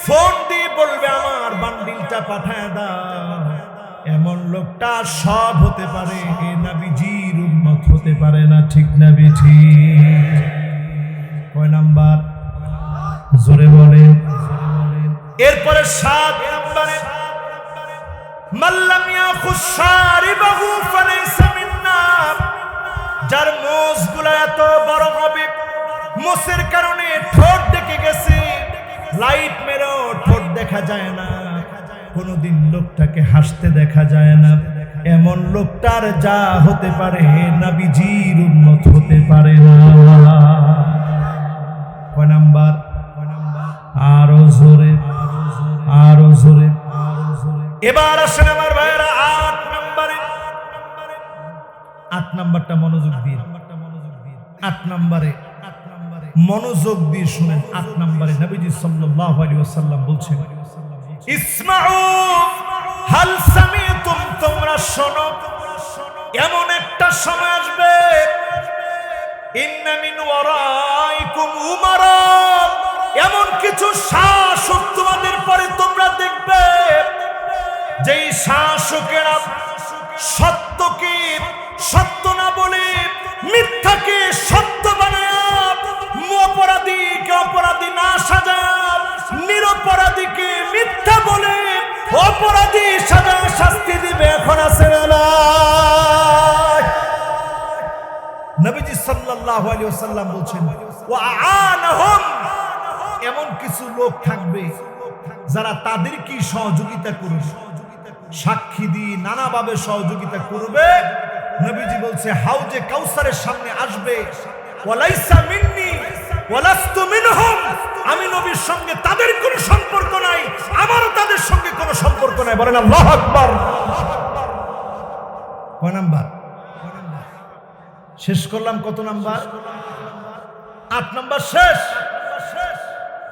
ফোন দিয়ে বলবে আমার বান্ডিলটা পাঠায় দাও, এমন লোকটা সব হতে পারে, এ নবীজির উম্মত হতে পারে না। ঠিক না বেঠি? কয় নাম্বার? জোরে বলেন। এরপরে 7 নাম্বারে, মাল্লাম ইয়াখুশ শারিবাহু ফালাইসা মিন্না, যার মোষগুলো এত বড় হবে, মোষের কারণে ঠোঁট ডেকে গেছে, লাইট মেরেও ঠোঁট দেখা যায় না, কোনদিন লোকটাকে হাসতে দেখা যায় না, এমন লোকটার যা হতে পারে নবীজির উম্মত হতে পারে না। কয় নাম্বার? আরো জোরে, আরো জোরে। এবার আসেন আমার ভাইরা 8 নম্বরে। 8 নাম্বারটা মনোযোগ দিয়ে, 8 নম্বরে মনোযোগ দিয়ে শুনেন। 8 নম্বরে নবীজি সাল্লাল্লাহু আলাইহি ওয়াসাল্লাম বলছেন, ইসমাউ হাল সামিতুম, তোমরা শোনো, এমন একটা সময় আসবে, ইন্না মিন ওয়ারাইকুম উমারা, এমন কিছু শাসক তোমাদের পরে তোমরা দেখবে, যেই শাসকেরা সত্যকে সত্য না বলে মিথ্যাকে সত্য বানায়, অপরাধীকে অপরাধী না সাজায়, নিরপরাধীকে মিথ্যা বলে অপরাধী সাজা শাস্তি দিবে। এখন আছে না? নবীজি সাল্লাল্লাহু আলাইহি ওয়াসাল্লাম বলছেন, ওয়া আ'আনাহুম, এমন কিছু লোক থাকবে যারা তাদেরকে সহযোগিতা করবে, সাক্ষী দিয়ে নানাভাবে সহযোগিতা করবে। নবীজি বলছে হাউজে কাউসারের সামনে আসবে, ওয়ালাইসা মিন্নি ওয়ালাস্তু মিনহুম, আমি নবীর সঙ্গে তাদের কোনো সম্পর্ক নাই, আমারও তাদের সঙ্গে কোনো সম্পর্ক নাই। বলেন আল্লাহু আকবার। কয় নাম্বার? শেষ করলাম। কত নাম্বার? 8 নাম্বার শেষ।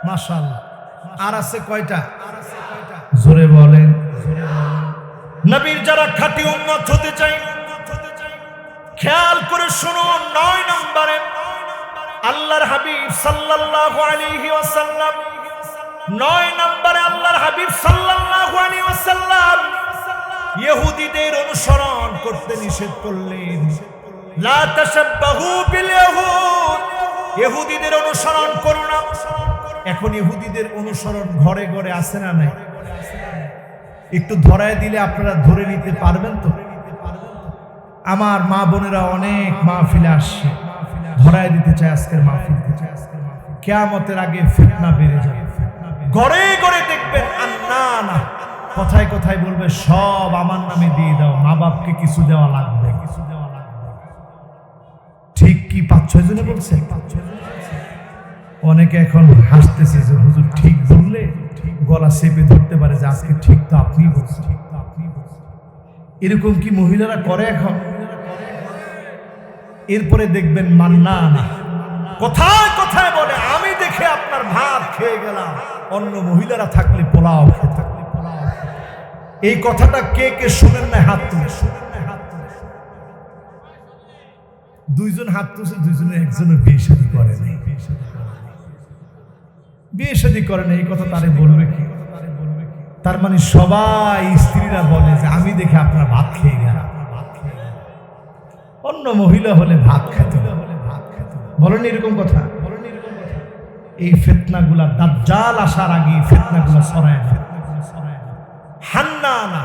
মাশাআল্লাহ। আর আছে কয়টা? জোরে বলেন। নবীর যারা খাঁটি উম্মত হতে চাই, খেয়াল করে শুনুন। 9 নম্বরে আল্লাহর হাবিব সাল্লাল্লাহু আলাইহি ওয়াসাল্লাম, 9 নম্বরে আল্লাহর হাবিব সাল্লাল্লাহু আলাইহি ওয়াসাল্লাম ইহুদিদের অনুসরণ করতে নিষেধ করলেন। লা তাশাব্বাহু বিল ইহুদ, ইহুদিদের অনুসরণ করো না। এখন ইহুদিদের অনুসরণ ঘরে ঘরে আছে না নাই? একটু ধরায় দিলে আপনারা ধরে নিতে পারবেন তো? আমার মা বোনেরা অনেক মাহফিলে আসছে, ধরায় দিতে চায় আজকের মাহফিল থেকে। কিয়ামতের আগে ফিতনা বেড়ে যাবে, ঘরে ঘরে দেখবেন না না, কথায় কথায় বলবে সব আমার নামে দিয়ে দাও, মা বাপকে কিছু দেওয়া লাগবে, কিছু দেওয়া লাগবে। ঠিক কি 5-6 জনে বলছে? অনেকে এখন হাসতেছে যে হুজুর ঠিক বললে গলা চেপে ধরতে পারে যে আজকে ঠিক তো আপনি বলছেন। এরকম কি মহিলারা করে এখন? এরপরে দেখবেন মান্না না, কোথায় কোথায় বলে আমি দেখে আপনার ভাত খেয়ে গেলাম, অন্য মহিলারা থাকলে পোলাও খেয়ে থাকলে পোলাও। এই কথাটা কে কে শুনেন না? হাত তুলে। 2 জন হাত তুলছে, 2 জনের একজনের বিয়ে শাদী করে নাই, বিয়ে শাদী করে না। এই কথা তারে বলবে কি? তার মানে সবাই স্ত্রীরা বলে যে আমি দেখে আপনার ভাত খেয়ে গেলাম, অন্য মহিলা হলে ভাত খেতে। বলেন এরকম কথা? এই ফিতনাগুলা দাজ্জাল আসার আগে ফিতনাগুলা ছড়ায় না। হান্নানা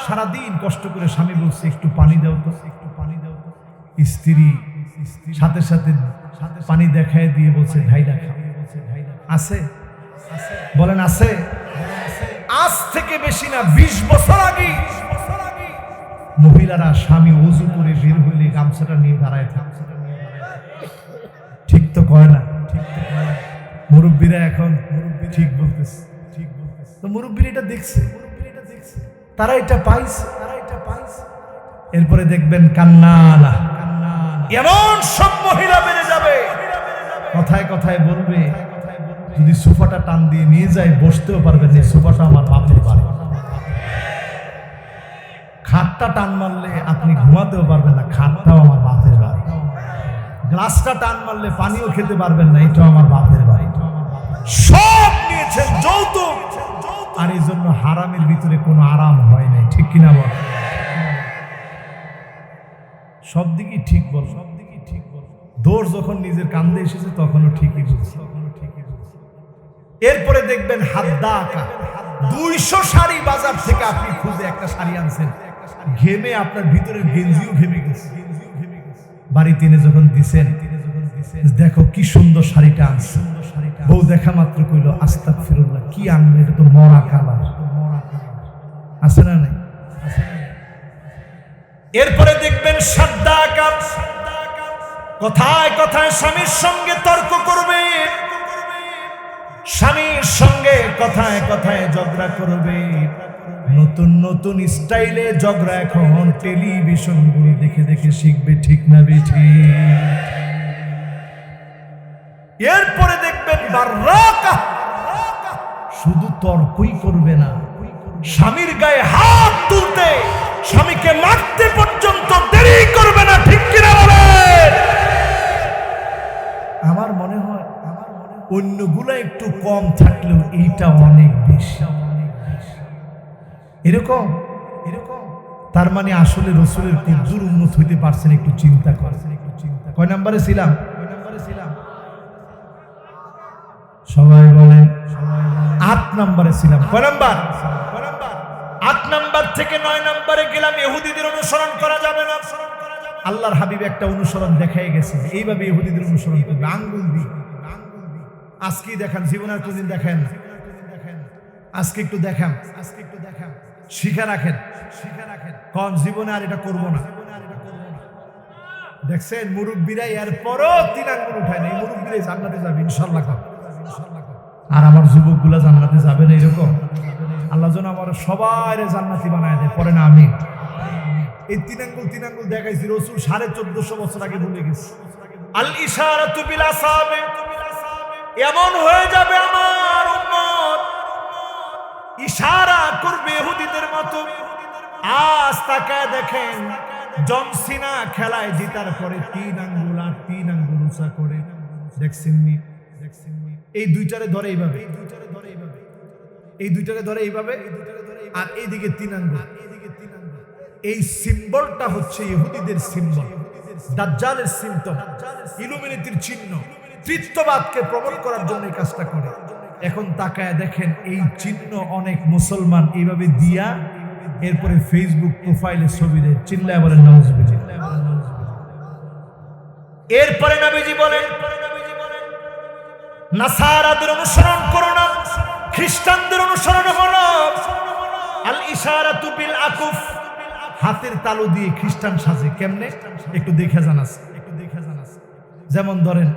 সারাদিন কষ্ট করে স্বামী বলছে একটু পানি দাও তো, একটু পানি দাও তো। স্ত্রী সাথে সাথে পানি দেখায় দিয়ে বলছে ঢাইলা খাও। আছে? বলেন আছে? আজ থেকে বেশি না 20 বছর আগে মহিলারা স্বামী ওযু করে বের হইলে গামছাটা নিয়ে দাঁড়ায় থাকে। ঠিক তো কয় না? মুরব্বীরা এখন ঠিক বলতেছে, ঠিক বলতেছে। তো মুরব্বীরা এটা দেখছে, তারা এটা পাইছে। এরপরে দেখবেন কান্নানা, এমন সব মহিলা বেড়ে যাবে, কথায় কথায় বলবে যদি সোফাটা টান দিয়ে নিয়ে যায় বসতেও পারবেন না, সোফাটা আমার বাপের বাড়ি। খাটটা টান মারলে আপনি ঘুমাতেও পারবেন না, খাটটাও আমার বাপের বাড়ি। গ্লাসটা টান মারলে পানিও খেতে পারবেন না, এটাও আমার বাপের বাড়ি। সব নিয়েছেন যৌতুক, আর এই জন্য হারামের ভিতরে কোনো আরাম হয় নাই। ঠিক কিনা বল? সব দিকই ঠিক বল, সব দিকই ঠিক বল। দোষ যখন নিজের কান্দে এসেছে তখনও ঠিকই বলছে। এরপরে দেখবেন হাদ্দাকা, 200 শাড়ি বাজার থেকে আপনি খুঁজে একটা শাড়ি আনছেন, ঘেমে আপনার ভিতরের গেঞ্জিও ঘেমে গেছে। বাড়িতে এনে যখন দিছেন, দেখো কি সুন্দর শাড়িটা আনছে, বউ দেখা মাত্র কইল আস্তাগফিরুল্লাহ, কি আনলে, এটা তো মরা কালার। আছে না নাই? এরপরে দেখবেন সাদ্দাকা, কথায় কথায় স্বামীর সঙ্গে তর্ক করবে, স্বামীর সঙ্গে কথায় কথায় ঝগড়া করবে। নতুন নতুন স্টাইলে ঝগড়া এখন টেলিভিশন গুলো দেখে দেখে শিখবে, ঠিক না বেঠি? এরপরে দেখবেন বাররাকা, শুধু তর্কই করবে না, স্বামীর গায়ে হাত তুলতে, স্বামীকে মারতে পর্যন্ত দেরি করবে না, ঠিক কিনা বলেন? আমার মনে হয় অন্যগুলো একটু কম থাকলেও এইটা অনেক বেশি। এরকম তার মানে আসলে রসুলের কুদ্দুর উন্নত হইতে পারছেন, একটু চিন্তা করেন। কয় নম্বরে ছিলাম? সবাই বলেন 8 নম্বরে ছিলাম। কয় নাম্বার? 8 নাম্বার থেকে 9 নম্বরে গেলাম। ইহুদিদের অনুসরণ করা যাবে না। আল্লাহর হাবিব একটা অনুসরণ দেখাই গেছে, এইভাবে ইহুদিদের অনুসরণ করবে, আঙ্গুল দিয়ে। আজকে দেখান, জীবনে আর কোনদিন দেখেন, আজকে একটু দেখান, শিখে রাখেন, কোন জীবনে আর এটা করবো না। দেখছেন মুরব্বীরা এরপরও 3 আঙ্গুল উঠায় না, এই মুরব্বীরাই জান্নাতে যাবে ইনশাআল্লাহ। আর আমার যুবক গুলা জান্নাতে যাবে না, এরকম আল্লাহ যেন আমার সবাই জান্নাতি বানায় দেয়, পরে না আমি। এই 3 আঙ্গুল দেখাইছি রসুল 1450 বছর আগে ভুলে গেছি। আল ইশারাতু বিল আসাবি, এমন হয়ে যাবে আমার উম্মত ইশারা করবে ইহুদিদের মতো। আজ তাকায় দেখেন জন সিনা খেলায় জিতার পরে 3 আঙ্গুল আর 3 আঙ্গুল উঁচা করে, দেখছেননি? এই দুইটারে ধরে এইভাবে, এই দুইটারে ধরে এইভাবে, আর এইদিকে 3 আঙ্গুল। এই সিম্বলটা হচ্ছে ইহুদিদের সিম্বল, দাজ্জালের সিম্পটম, ইলুমিনেটির চিহ্ন। তৃতীয়বাদকে প্রমোট করার জন্য এই কাজটা করে। এখন তাকায় দেখেন এই চিহ্ন অনেক মুসলমান এইভাবে দিয়া এরপরে ফেসবুক প্রোফাইলে ছবি দেয়, চিল্লায় বলেন নাউজুবিল্লাহ। এরপরে নবীজি বলেন নাসারাদের অনুসরণ করো না, খ্রিস্টানদের অনুসরণ করো। আল ইশারাতু বিল আকুফ, হাতের তালু দিয়ে খ্রিস্টান সাজে, কেমনে একটু দেখে জানাস। যেমন ধরেন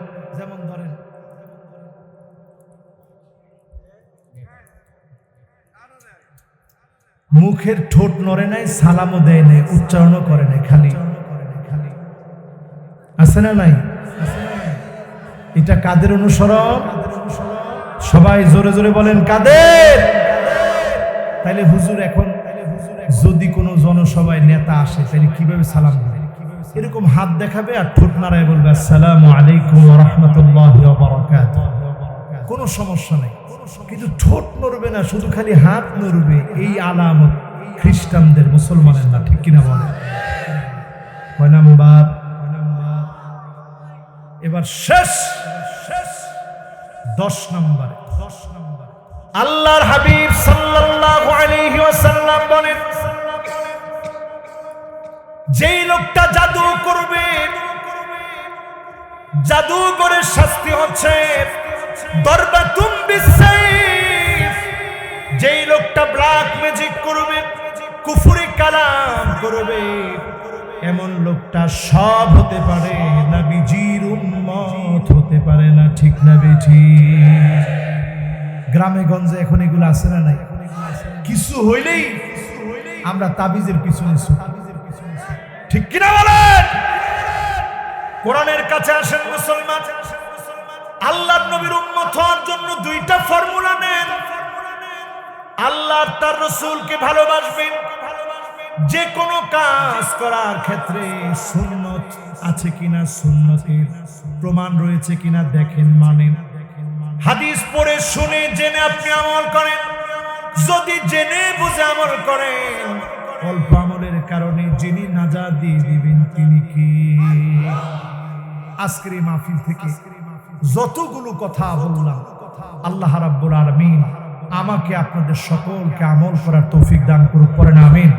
মুখের ঠোঁট নড়ে নাই, সালামও দেয় নাই, উচ্চারণও করে নাই, খালি আছে না নাই? এটা কাদের অনুসরণ? সবাই জোরে জোরে বলেন কাদের? তাইলে হুজুর এখন যদি কোনো জনসভায় নেতা আসে তাহলে কিভাবে সালাম দেবে? এরকম হাত দেখাবে আর ঠোঁট নাড়ায় বলবে আসসালামু আলাইকুম ওয়া রাহমাতুল্লাহি ওয়া বারাকাতুহু, কোনো সমস্যা নেই। কিন্তু ঠোঁট নড়বে না, শুধু খালি হাত নড়বে, এই আলামত খ্রিস্টানদের, মুসলমানের না, ঠিক কিনা বলেন? কয় নাম্বার? এবার শেষ 10 নম্বরে। আল্লাহর হাবিব সাল্লাল্লাহু আলাইহি ওয়াসাল্লাম বলেন যেই লোকটা জাদু করবে, জাদুঘরের শাস্তি হচ্ছে দরবাতুম বিসাইফ। যেই লোকটা ব্ল্যাক ম্যাজিক করবে, কুফরি কালাম করবে, এমন লোকটা সব হতে পারে, নবীজির উম্মত হতে পারে না, ঠিক না বেঠি? গ্রামে গঞ্জে এখন এগুলো আছে না নাই? কিছু হইলেই আমরা তাবিজের পিছনে ছুটি, ঠিক কিনা বলেন? কোরআনের কাছে আসেন মুসলমান, আল্লাহর নবীর উম্মত হওয়ার জন্য 2টা ফর্মুলা নেন। আল্লাহ তার রাসূলকে ভালোবাসবেন, যে কোনো কাজ করার ক্ষেত্রে সুন্নত আছে কিনা, সুন্নতের প্রমাণ রয়েছে কিনা দেখেন, মানেন। হাদিস পড়ে শুনে জেনে আপনি আমল করেন। যদি জেনে বুঝে আমল করেন, অল্প আমলের কারণে যিনি নাজাত দিয়ে দিবেন তিনি কি? আজকের এই মাহফিল থেকে যতগুলো কথা বললাম, আল্লাহ রাব্বুল আলামিন আমাকে আপনাদের সকলকে আমল করার তৌফিক দান করুক, পড়েন আমিন।